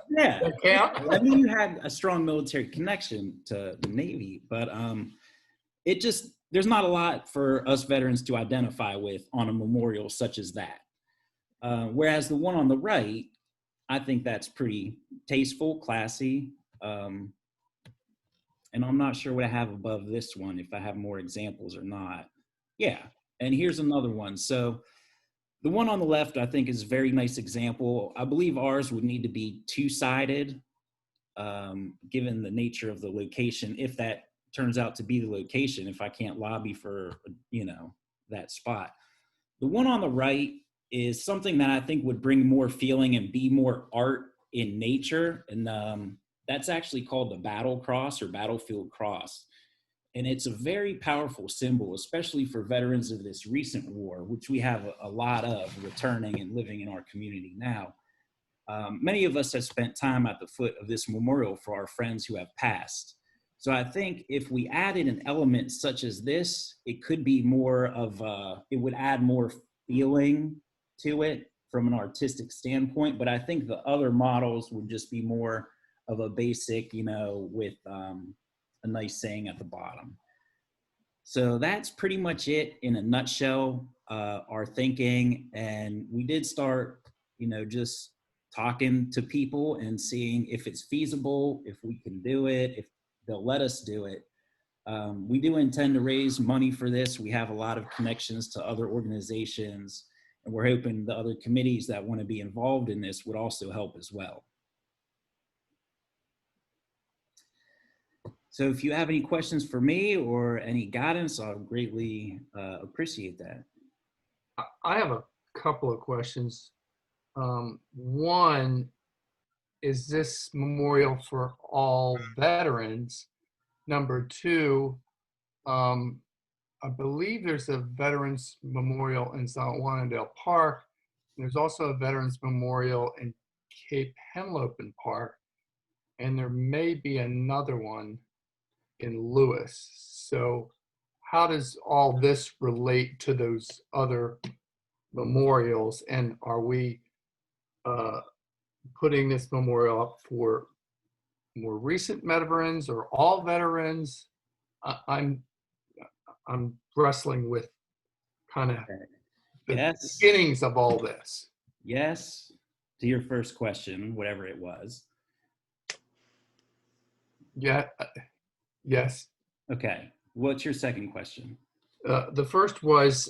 Yeah, That count? I mean, you had a strong military connection to the Navy, but it just, there's not a lot for us veterans to identify with on a memorial such as that. Whereas the one on the right, I think that's pretty tasteful, classy. And I'm not sure what I have above this one, if I have more examples or not. Yeah, and here's another one. So the one on the left, I think, is a very nice example. I believe ours would need to be two-sided, given the nature of the location, if that turns out to be the location, if I can't lobby for, you know, that spot. The one on the right is something that I think would bring more feeling and be more art in nature. And that's actually called the Battle Cross or Battlefield Cross. And it's a very powerful symbol, especially for veterans of this recent war, which we have a lot of returning and living in our community now. Many of us have spent time at the foot of this memorial for our friends who have passed. So I think if we added an element such as this, it could be more of it would add more feeling to it from an artistic standpoint. But I think the other models would just be more of a basic, you know, with a nice saying at the bottom. So that's pretty much it in a nutshell, our thinking. And we did start, you know, just talking to people and seeing if it's feasible, if we can do it, if they'll let us do it. We do intend to raise money for this. We have a lot of connections to other organizations, and we're hoping the other committees that want to be involved in this would also help as well. So if you have any questions for me or any guidance, I'll greatly appreciate that. I have a couple of questions. One, is this memorial for all veterans? Number two, I believe there's a Veterans Memorial in St. Juanadale Park. There's also a Veterans Memorial in Cape Henlopen Park, and there may be another one in Lewis. So how does all this relate to those other memorials? And are we putting this memorial up for more recent veterans or all veterans? I'm wrestling with kind of the beginnings of all this. Yes, to your first question, whatever it was. Yeah. Yes. Okay. What's your second question? The first was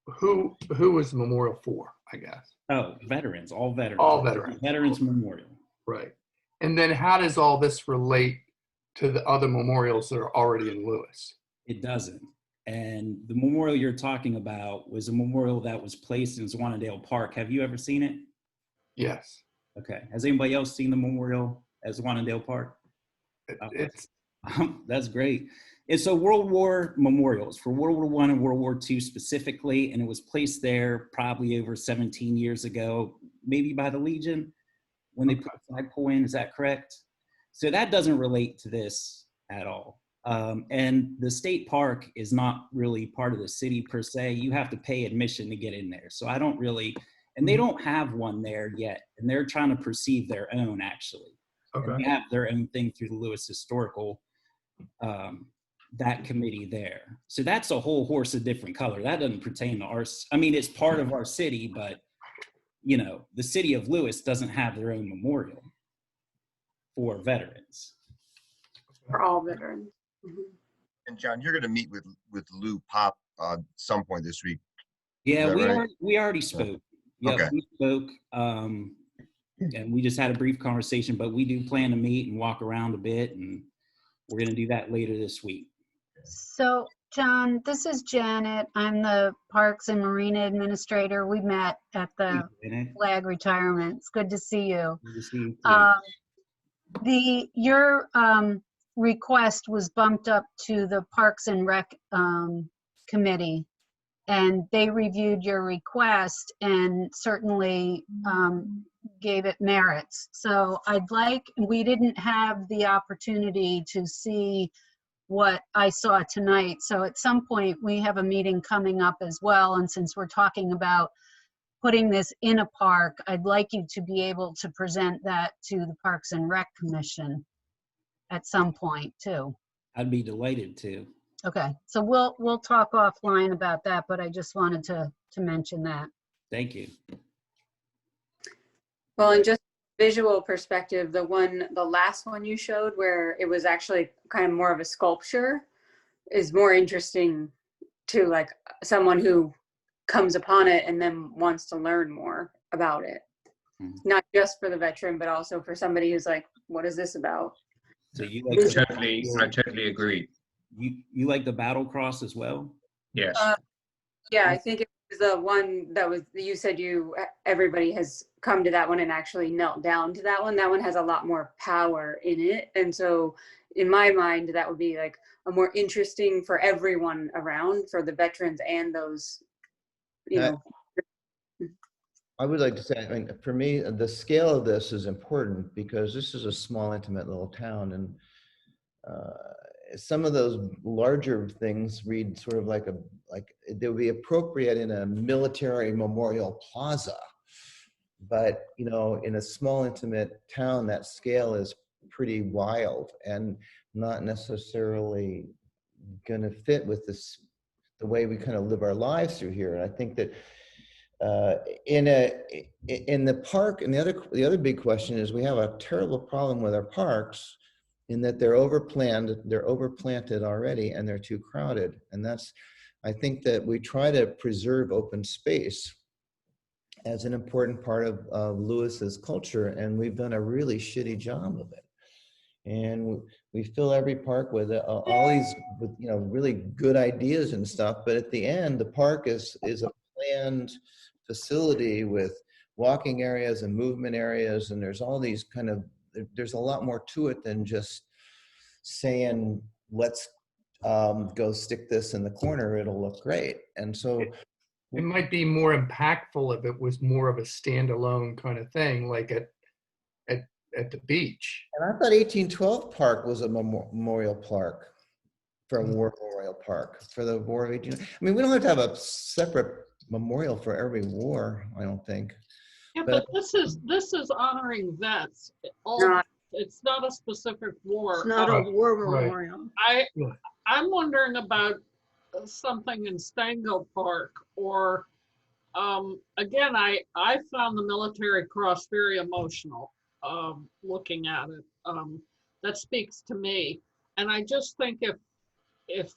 who is the memorial for, I guess. Oh, veterans, all veterans. All veterans. Veterans Memorial. Right. And then how does all this relate to the other memorials that are already in Lewis? It doesn't. And the memorial you're talking about was a memorial that was placed in Swanadale Park. Have you ever seen it? Yes. Okay. Has anybody else seen the memorial at Swanadale Park? That's great. It's a World War memorials for World War I and World War II specifically, and it was placed there probably over 17 years ago, maybe by the Legion when they put a flagpole in. Is that correct? So that doesn't relate to this at all. And the state park is not really part of the city per se. You have to pay admission to get in there. So I don't really, and they don't have one there yet, and they're trying to perceive their own actually. Okay. And they have their own thing through the Lewis Historical, that committee there. So that's a whole horse of different color. That doesn't pertain to our, I mean, it's part of our city, but you know, the city of Lewis doesn't have their own memorial for veterans. For all veterans. Mm-hmm. And John, you're going to meet with Lou Pop some point this week. Yeah, right? we already spoke. Yeah, okay. We spoke. And we just had a brief conversation, but we do plan to meet and walk around a bit, and we're going to do that later this week. So, John, this is Janet. I'm the Parks and Marina Administrator. We met at the flag retirement. It's good to see you. Good to see you. Your request was bumped up to the Parks and Rec committee, and they reviewed your request and certainly gave it merits. So we didn't have the opportunity to see what I saw tonight. So at some point we have a meeting coming up as well. And since we're talking about putting this in a park, I'd like you to be able to present that to the Parks and Rec Commission at some point too. I'd be delighted to. Okay, so we'll talk offline about that, but I just wanted to mention that. Thank you. Well, and just visual perspective, the last one you showed where it was actually kind of more of a sculpture is more interesting to like someone who comes upon it and then wants to learn more about it. Not just for the veteran, but also for somebody who's like, what is this about? So you like I totally agree. you like the battle cross as well? Yes. Yeah, I think it was the one that was, you said everybody has come to that one and actually knelt down to that one. That one has a lot more power in it. And so in my mind, that would be like a more interesting for everyone around, for the veterans and those, you know. I would like to say, I mean, for me, the scale of this is important because this is a small, intimate little town, and some of those larger things read sort of like they would be appropriate in a military memorial plaza, but you know, in a small, intimate town, that scale is pretty wild and not necessarily going to fit with the way we kind of live our lives through here. And I think that in the park, and the other big question is we have a terrible problem with our parks in that they're overplanted already, and they're too crowded. And I think that we try to preserve open space as an important part of Lewis's culture, and we've done a really shitty job of it. And we fill every park with all these, you know, really good ideas and stuff, but at the end, the park is a planned facility with walking areas and movement areas, and there's all these there's a lot more to it than just saying, let's go stick this in the corner, it'll look great. And so it might be more impactful if it was more of a standalone kind of thing, like at the beach. And I thought 1812 Park was a memorial park for a war memorial park for the War of 18. I mean, we don't have to have a separate memorial for every war, I don't think. Yeah, but this is honoring vets. It's not a specific war. It's not a war memorial. I'm wondering about something in Stango Park, or again, I found the military cross very emotional looking at it. That speaks to me, and I just think if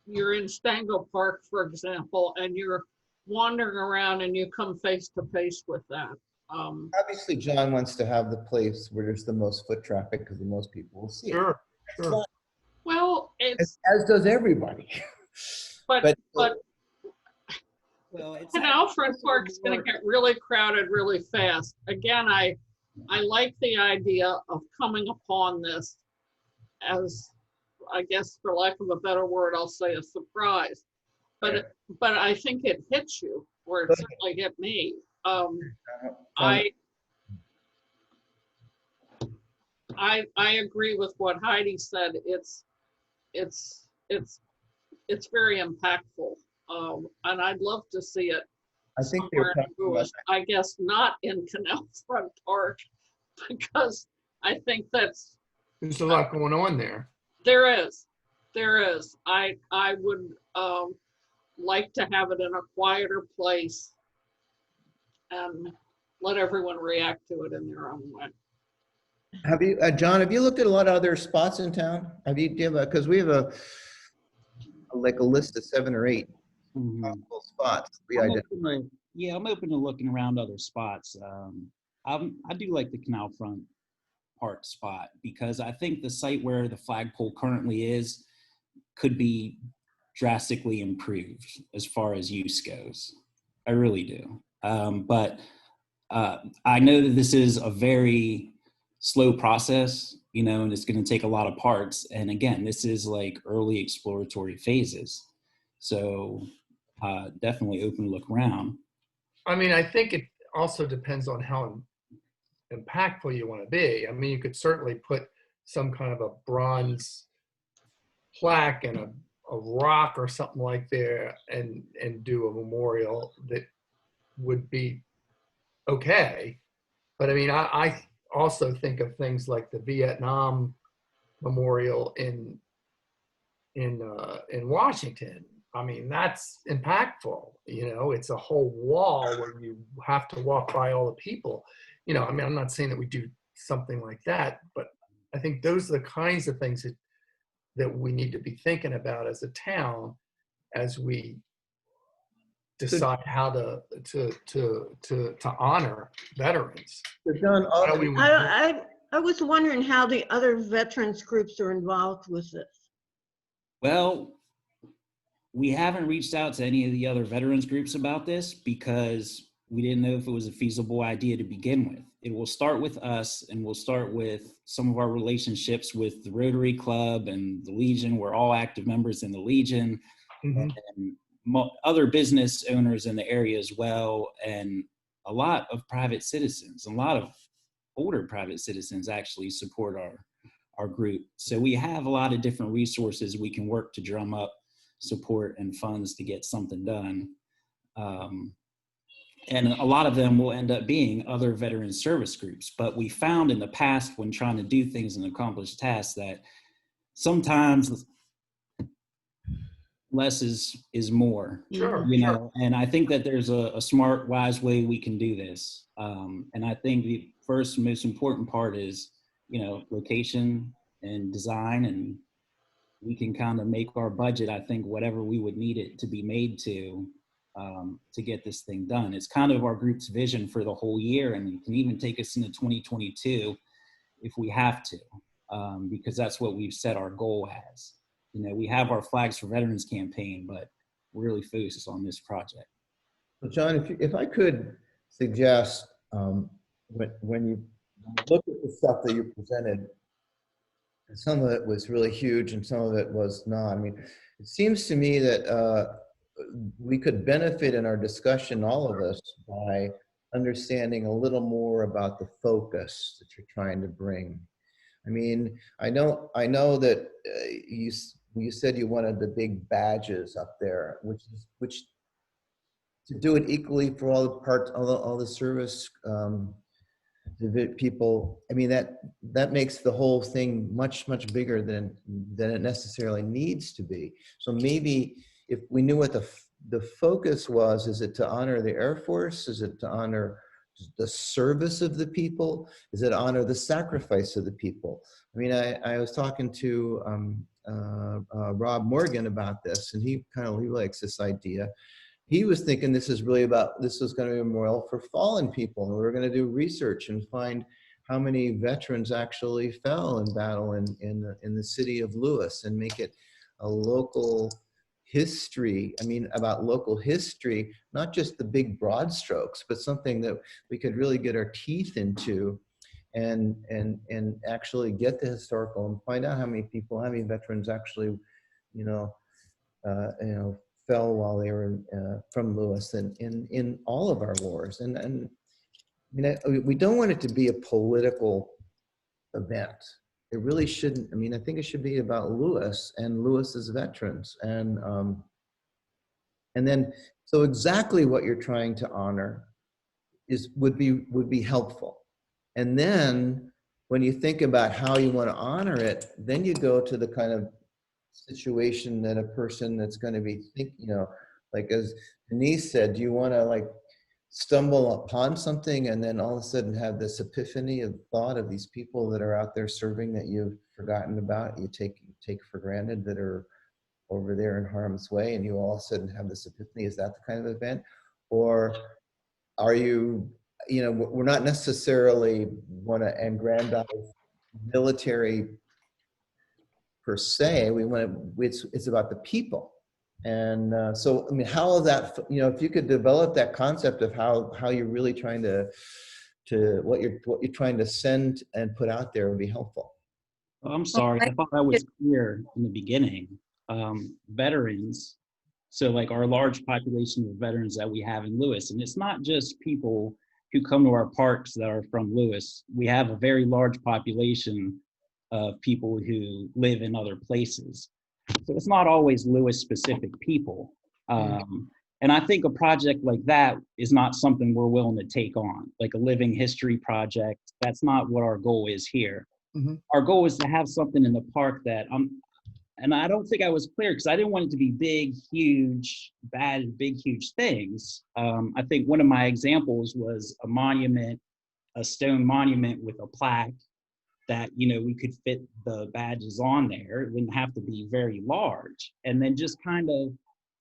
you're in Stango Park, for example, and you're wandering around and you come face to face with that. Obviously, John wants to have the place where there's the most foot traffic because the most people will see it. Sure. Well, as does everybody. But well, Canal Front Park's going to get really crowded really fast. Again, I like the idea of coming upon this as, I guess, for lack of a better word, I'll say a surprise. But I think it hits you, or it certainly hit me. I agree with what Heidi said. It's very impactful, and I'd love to see it. I think they're I guess not in Canal Front Park, because I think there's a lot going on there. There is. I would like to have it in a quieter place and let everyone react to it in their own way. Have you, John, have you looked at a lot of other spots in town? Because we have a list of 7 or 8 possible spots. I'm open to looking around other spots. I do like the Canal Front Park spot because I think the site where the flagpole currently is could be drastically improved as far as use goes. I really do. But I know that this is a very slow process, you know, and it's going to take a lot of parts. And again, this is like early exploratory phases. So definitely open to look around. I mean, I think it also depends on how impactful you want to be. I mean, you could certainly put some kind of a bronze plaque and a rock or something like there and do a memorial that would be okay. But I mean, I also think of things like the Vietnam Memorial in Washington. I mean, that's impactful. You know, it's a whole wall where you have to walk by all the people. You know, I mean, I'm not saying that we do something like that, but I think those are the kinds of things that we need to be thinking about as a town as we decide how to honor veterans. So John, How do we- I was wondering how the other veterans groups are involved with this. Well, we haven't reached out to any of the other veterans groups about this because we didn't know if it was a feasible idea to begin with. It will start with us, and we'll start with some of our relationships with the Rotary Club and the Legion. We're all active members in the Legion, and other business owners in the area as well, and a lot of private citizens. A lot of older private citizens actually support our group. So we have a lot of different resources we can work to drum up support and funds to get something done. And a lot of them will end up being other veteran service groups. But we found in the past when trying to do things and accomplish tasks that sometimes less is more. Sure, you know, and I think that there's a smart, wise way we can do this. And I think the first most important part is, you know, location and design, and we can kind of make our budget, I think, whatever we would need it to be made to get this thing done. It's kind of our group's vision for the whole year, and it can even take us into 2022 if we have to, because that's what we've set our goal as. You know, we have our Flags for Veterans campaign, but we're really focused on this project. So John, if I could suggest, when you look at the stuff that you presented, and some of it was really huge and some of it was not. I mean, it seems to me that we could benefit in our discussion, all of us, by understanding a little more about the focus that you're trying to bring. I mean, I know that you said you wanted the big badges up there, which to do it equally for all the parts, all the service people. I mean, that makes the whole thing much bigger than it necessarily needs to be. So maybe if we knew what the focus was, is it to honor the Air Force? Is it to honor the service of the people? Is it honor the sacrifice of the people? I mean, I was talking to Rob Morgan about this, and he likes this idea. He was thinking this was going to be a memorial for fallen people, and we were going to do research and find how many veterans actually fell in battle in the city of Lewis, and make it a local history. I mean, about local history, not just the big broad strokes, but something that we could really get our teeth into, and actually get the historical and find out how many veterans actually, fell while they were from Lewis and in all of our wars. And I mean, we don't want it to be a political event. It really shouldn't. I mean, I think it should be about Lewis and Lewis's veterans, and then so exactly what you're trying to honor would be helpful. And then when you think about how you want to honor it, then you go to the kind of situation that a person that's going to be like as Denise said, do you want to like stumble upon something and then all of a sudden have this epiphany of thought of these people that are out there serving that you've forgotten about, you take for granted, that are over there in harm's way, and you all of a sudden have this epiphany? Is that the kind of event? Or are you, we're not necessarily want to aggrandize military per se. We want to, it's about the people. And so, I mean, how is that, if you could develop that concept of how you're really trying to what you're trying to send and put out there, would be helpful. Oh, I'm sorry, I thought that was clear in the beginning. Veterans, so like our large population of veterans that we have in Lewis, and it's not just people who come to our parks that are from Lewis. We have a very large population of people who live in other places. So it's not always Lewis specific people. And I think a project like that is not something we're willing to take on, like a living history project. That's not what our goal is here. Our goal is to have something in the park that and I don't think I was clear because I didn't want it to be big, huge, bad, big, huge things. I think one of my examples was a monument, a stone monument with a plaque that, you know, we could fit the badges on there. It wouldn't have to be very large. And then just kind of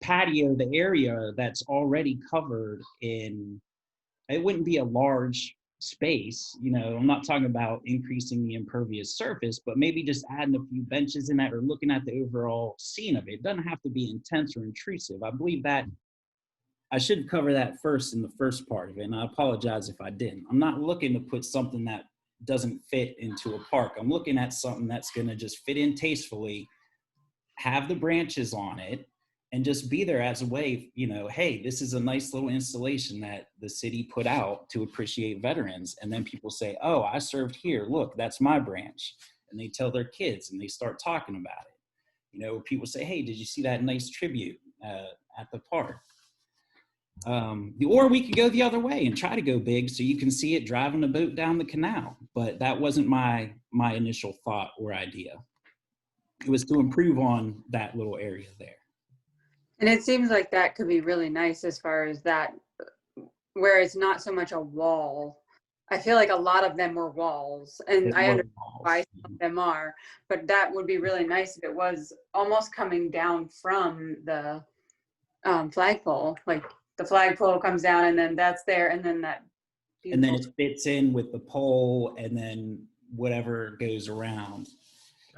patio the area that's already covered in, it wouldn't be a large space, you know, I'm not talking about increasing the impervious surface, but maybe just adding a few benches in that or looking at the overall scene of it. It doesn't have to be intense or intrusive. I believe that I should cover that first in the first part of it, and I apologize if I didn't. I'm not looking to put something that doesn't fit into a park. I'm looking at something that's going to just fit in tastefully, have the branches on it, and just be there as a way, you know, hey, this is a nice little installation that the city put out to appreciate veterans. And then people say, oh, I served here. Look, that's my branch. And they tell their kids and they start talking about it. You know, people say, hey, did you see that nice tribute at the park? Or we could go the other way and try to go big so you can see it driving a boat down the canal. But that wasn't my initial thought or idea. It was to improve on that little area there. And it seems like that could be really nice as far as that, where it's not so much a wall. I feel like a lot of them were walls, and I understand why some of them are, but that would be really nice if it was almost coming down from the flagpole. Like the flagpole comes down and then that's there, and then that. And then it fits in with the pole and then whatever goes around.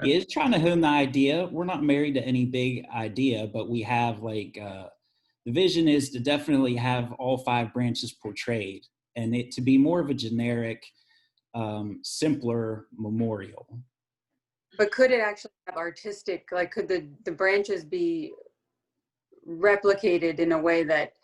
He is trying to hone the idea. We're not married to any big idea, but we have like, the vision is to definitely have all 5 branches portrayed and it to be more of a generic, simpler memorial. But could it actually have artistic, like could the branches be replicated in a way that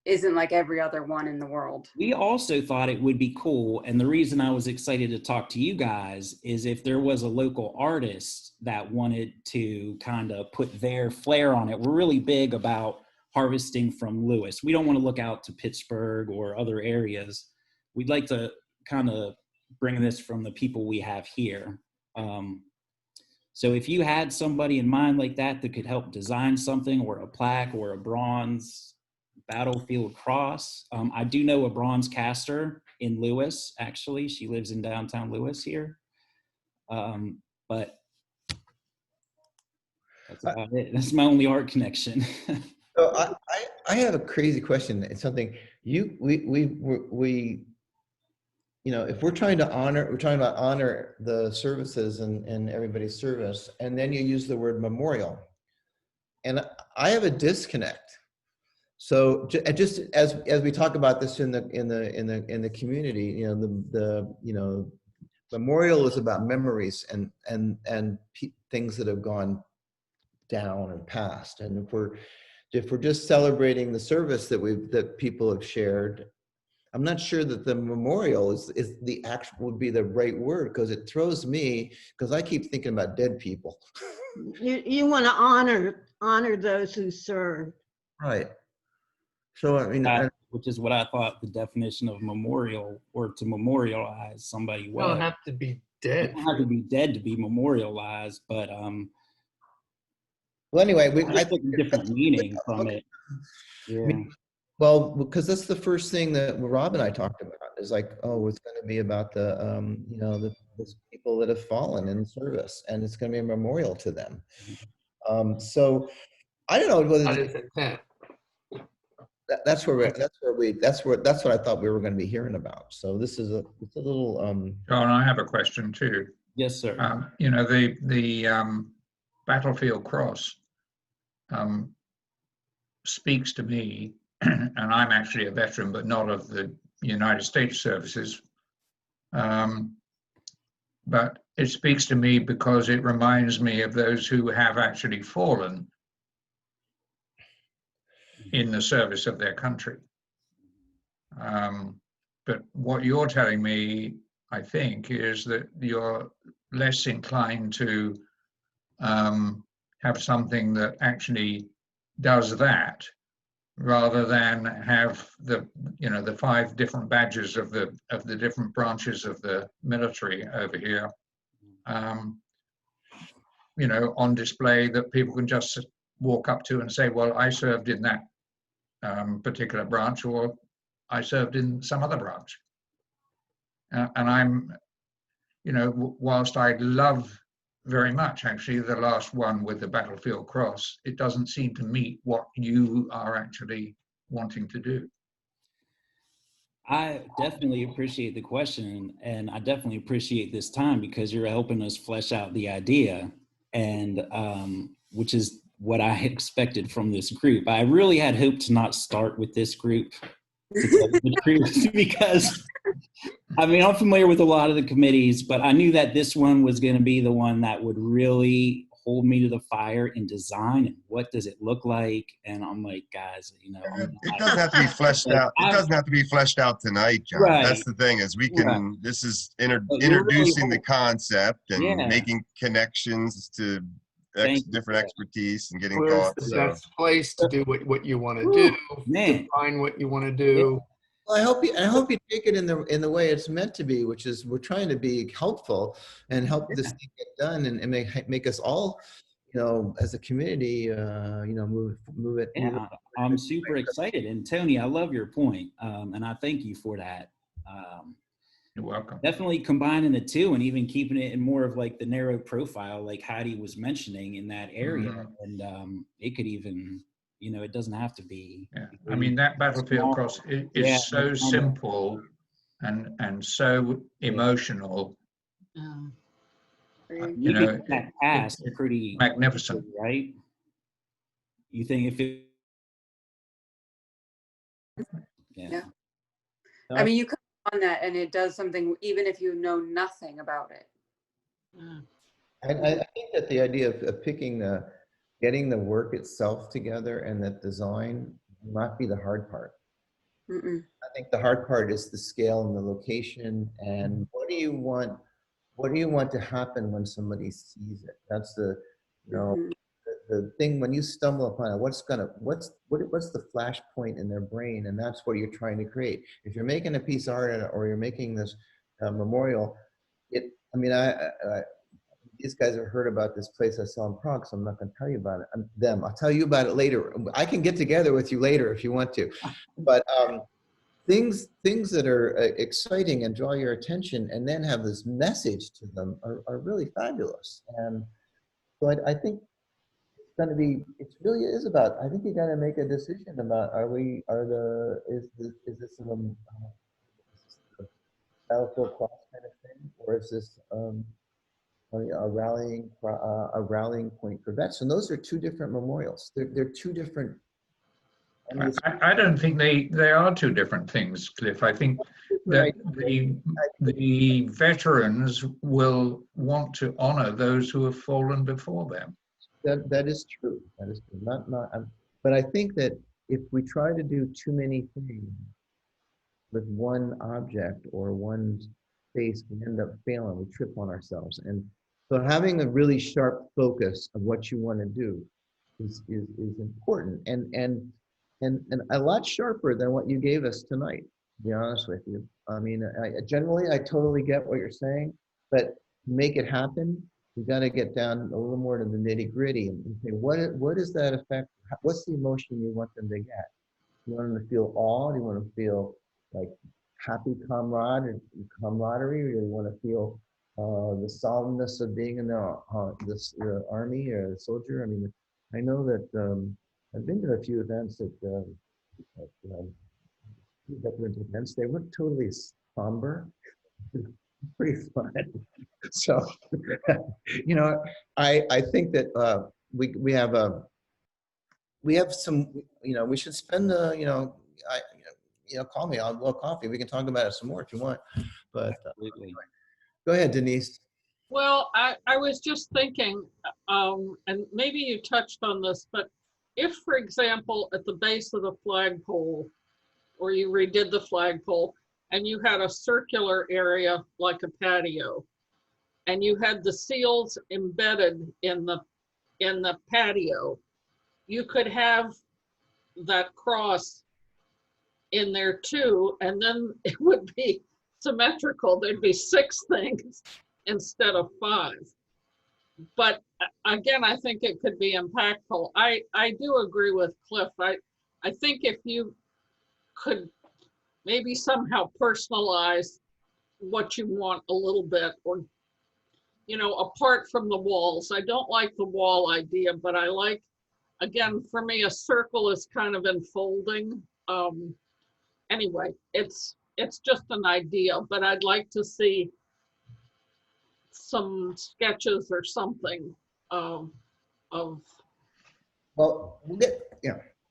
isn't like every other one in the world? We also thought it would be cool, and the reason I was excited to talk to you guys is if there was a local artist that wanted to kind of put their flair on it. We're really big about harvesting from Lewis. We don't want to look out to Pittsburgh or other areas. We'd like to kind of bring this from the people we have here. So if you had somebody in mind like that that could help design something, or a plaque or a bronze battlefield cross. I do know a bronze caster in Lewis, actually. She lives in downtown Lewis here. But that's about it. That's my only art connection. So I have a crazy question. It's something we you know, if we're talking about honor the services and everybody's service, and then you use the word memorial, and I have a disconnect. So just as we talk about this in the community, you know, the memorial is about memories and things that have gone down and past. And if we're just celebrating the service that people have shared, I'm not sure that the memorial is the actual would be the right word, because it throws me, because I keep thinking about dead people. You want to honor those who served. Right. So I mean, which is what I thought the definition of memorial, or to memorialize somebody was. You don't have to be dead. You don't have to be dead to be memorialized, but well, anyway, I think a different meaning from it. Yeah. Well, because that's the first thing that Rob and I talked about is like, oh, it's going to be about the you know, the people that have fallen in service, and it's going to be a memorial to them. So I don't know whether that's what I thought we were going to be hearing about. So this is it's a little. John, I have a question too. Yes, sir. You know, the battlefield cross speaks to me, and I'm actually a veteran, but not of the United States services. But it speaks to me because it reminds me of those who have actually fallen in the service of their country. But what you're telling me, I think, is that you're less inclined to have something that actually does that, rather than have the 5 different badges of the different branches of the military over here. you know, on display that people can just walk up to and say, well, I served in that particular branch, or I served in some other branch. And I'm, you know, whilst I love very much actually the last one with the Battlefield Cross, it doesn't seem to meet what you are actually wanting to do. I definitely appreciate the question, and I definitely appreciate this time because you're helping us flesh out the idea, and which is what I expected from this group. I really had hoped to not start with this group, to tell you the truth, because I mean, I'm familiar with a lot of the committees, but I knew that this one was going to be the one that would really hold me to the fire in design and what does it look like. And I'm like, guys, you know, it doesn't have to be fleshed out. It doesn't have to be fleshed out tonight, John. Right. That's the thing, is we can, Right. this is But we're introducing really- the concept and Yeah. making connections to Thank you. different expertise and getting Where's thoughts. the So. best place to do what you want to Whew, do, man. define what you want to do. Well, I hope you take it in the way it's meant to be, which is we're trying to be helpful and help this thing get done and make us all, you know, as a community, you know, move it. Yeah, I'm super excited. And Tony, I love your point. And I thank you for that. You're welcome. Definitely combining the two and even keeping it in more of like the narrow profile, like Heidi was mentioning in that area. Mm-hmm. And it could even, you know, it doesn't have to be. Yeah, I mean, that Battlefield Cross is so simple and so emotional. You know, that pass pretty magnificent, right? You think if it? Yeah. I mean, you come on that and it does something, even if you know nothing about it. I think that the idea of getting the work itself together and that design will not be the hard part. Mm-mm. I think the hard part is the scale and the location and what do you want to happen when somebody sees it? That's the, you know, the thing when you stumble upon it, what's the flash point in their brain? And that's what you're trying to create. If you're making a piece of art or you're making this memorial, I mean, these guys have heard about this place I saw in Prague, so I'm not going to tell you about it. I'll tell you about it later. I can get together with you later if you want to. But things that are exciting and draw your attention and then have this message to them are really fabulous. And so I think it's going to be, it really is about, I think you got to make a decision about, is this a Battlefield Cross kind of thing, or is this a rallying point for vets? And those are two different memorials. They're two different. I don't think they are two different things, Cliff. I think that the veterans will want to honor those who have fallen before them. That is true. That is true. But I think that if we try to do too many things with one object or one space, we end up failing. We trip on ourselves. And so having a really sharp focus of what you want to do is important and a lot sharper than what you gave us tonight, to be honest with you. I mean, I totally get what you're saying, but to make it happen, you got to get down a little more to the nitty gritty and say, what is that effect? What's the emotion you want them to get? You want them to feel awe? Do you want to feel like happy camaraderie, or you want to feel the solemnness of being in the army or a soldier? I mean, I know that I've been to a few events at veterans events. They weren't totally somber. Pretty fun. So, you know, I think that we have some, you know, we should spend call me. I'll go coffee. We can talk about it some more if you want. But go ahead, Denise. Well, I was just thinking, and maybe you touched on this, but if, for example, at the base of the flagpole, or you redid the flagpole, and you had a circular area like a patio, and you had the seals embedded in the patio, you could have that cross in there too, and then it would be symmetrical. There'd be 6 things instead of 5. but again, I think it could be impactful. I do agree with Cliff. I think if you could maybe somehow personalize what you want a little bit, or, you know, apart from the walls. I don't like the wall idea, but I like, again, for me, a circle is kind of enfolding. Anyway, it's just an idea, but I'd like to see some sketches or something of Well, we'll get,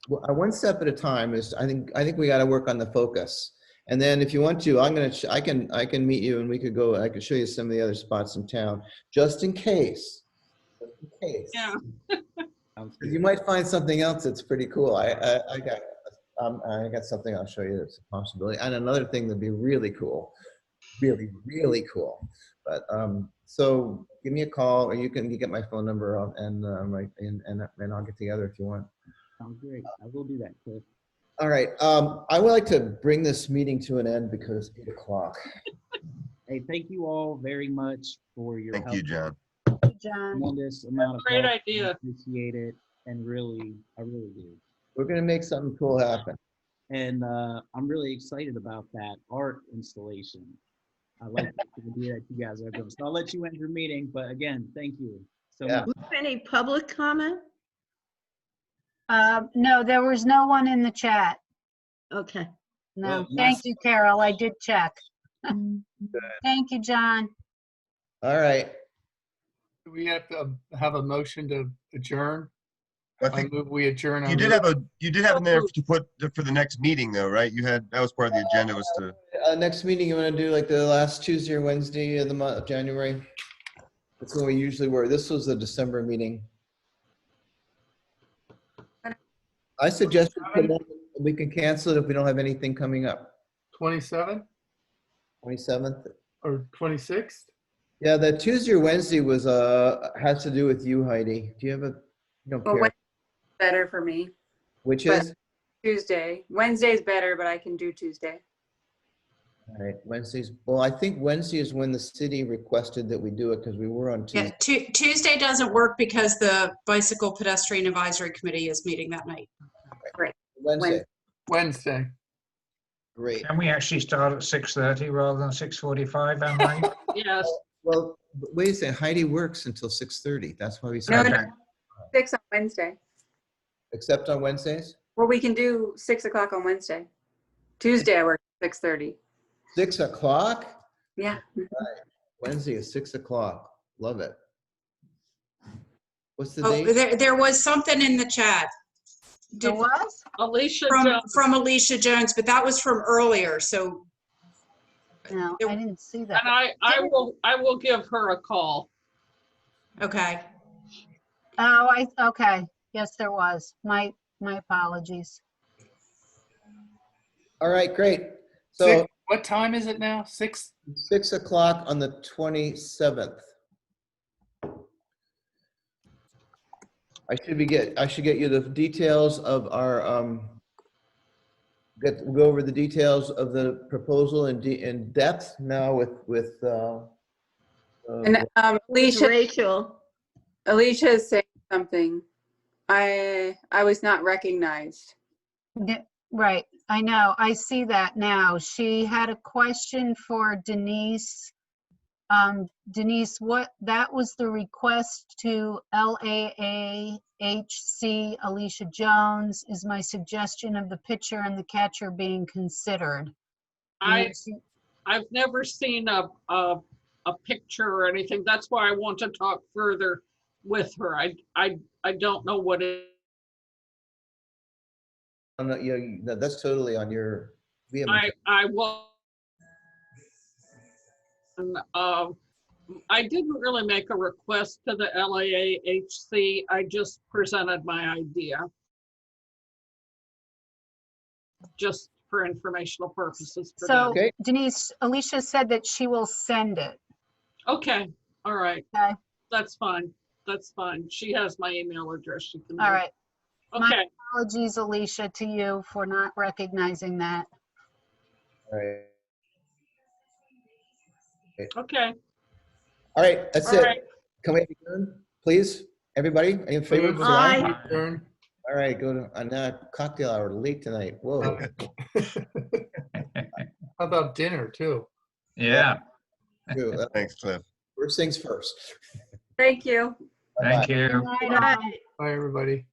one step at a time is, I think we got to work on the focus. And then if you want to, I can meet you and we could go, I could show you some of the other spots in town, just in case. yeah. You might find something else that's pretty cool. I got something I'll show you that's a possibility. And another thing that'd be really cool, really, really cool. But so give me a call, or you get my phone number and I'll get together if you want. Sounds great. I will do that, Cliff. All right. I would like to bring this meeting to an end because it's 8 o'clock. Hey, thank you all very much for your Thank help. you, John. John. Tremendous amount of Great help. idea. I appreciate it, and I really do. We're going to make something cool happen. And I'm really excited about that art installation. I like the idea that you guys are doing. So I'll let you end your meeting, but again, thank you so much. Any public comment? No, there was no one in the chat. Okay. No, Well, thank nice. you, Carol. I did check. Thank you, John. All right. Do we have to have a motion to adjourn? I I think move we adjourn. you did have in there to put for the next meeting though, right? That was part of the agenda was to. Next meeting, you want to do like the last Tuesday or Wednesday of the month of January? That's when we usually were. This was the December meeting. I suggest we can cancel it if we don't have anything coming up. 27th 27th. or 26th? Yeah, the Tuesday or Wednesday was has to do with you, Heidi. Do you have a? You don't Well, care. Wednesday's better for me. Which but- is? Tuesday. Wednesday's better, but I can do Tuesday. All right, Wednesdays. Well, I think Wednesday is when the city requested that we do it because we were on Tuesday. Yeah, Tuesday doesn't work because the Bicycle Pedestrian Advisory Committee is meeting that night. Wednesday. Wednesday. Great. Can we actually start at 6:30 rather than 6:45, am I? Yes. Well, wait a second. Heidi works until 6:30. That's why we No, said. no, 6 on Wednesday. Except on Wednesdays? Well, we can do 6 o'clock on Wednesday. Tuesday I work at 6:30. 6 o'clock? Yeah. Wednesday is 6 o'clock. Love it. What's the Oh, date? there was something in the chat. There was? Alicia From Alicia Jones, but that was from earlier, so. No, I didn't see that. And I will give her a call. Okay. Oh, okay. Yes, there was. My apologies. All right, great. So What time is it now? 6? 6 o'clock on the 27th. I should get you the details of our, go over the details of the proposal in depth now with And Alicia Rachel. is saying something. I was not recognized. Yeah, right. I know. I see that now. She had a question for Denise. Denise, that was the request to LAAHC Alicia Jones. Is my suggestion of the pitcher and the catcher being considered? I've never seen a picture or anything. That's why I want to talk further with her. I don't know what it. That's totally on your. I will. I didn't really make a request to the LAAHC. I just presented my idea. Just for informational purposes. For So them. Denise, Alicia said that she will send it. Okay, all right. Okay. That's fine. That's fine. She has my email address. She can. All right. Okay. My apologies, Alicia, to you for not recognizing that. All right. Okay. All right, that's All it. right. Can we adjourn, please? Everybody, are you in favor? Say aye. Aye. Adjourn. All right, go to cocktail hour late tonight. Whoa. How about dinner too? Yeah, True. Thanks, Cliff. First things first. Thank you. thank you. Good night, all. Aye. Bye, everybody.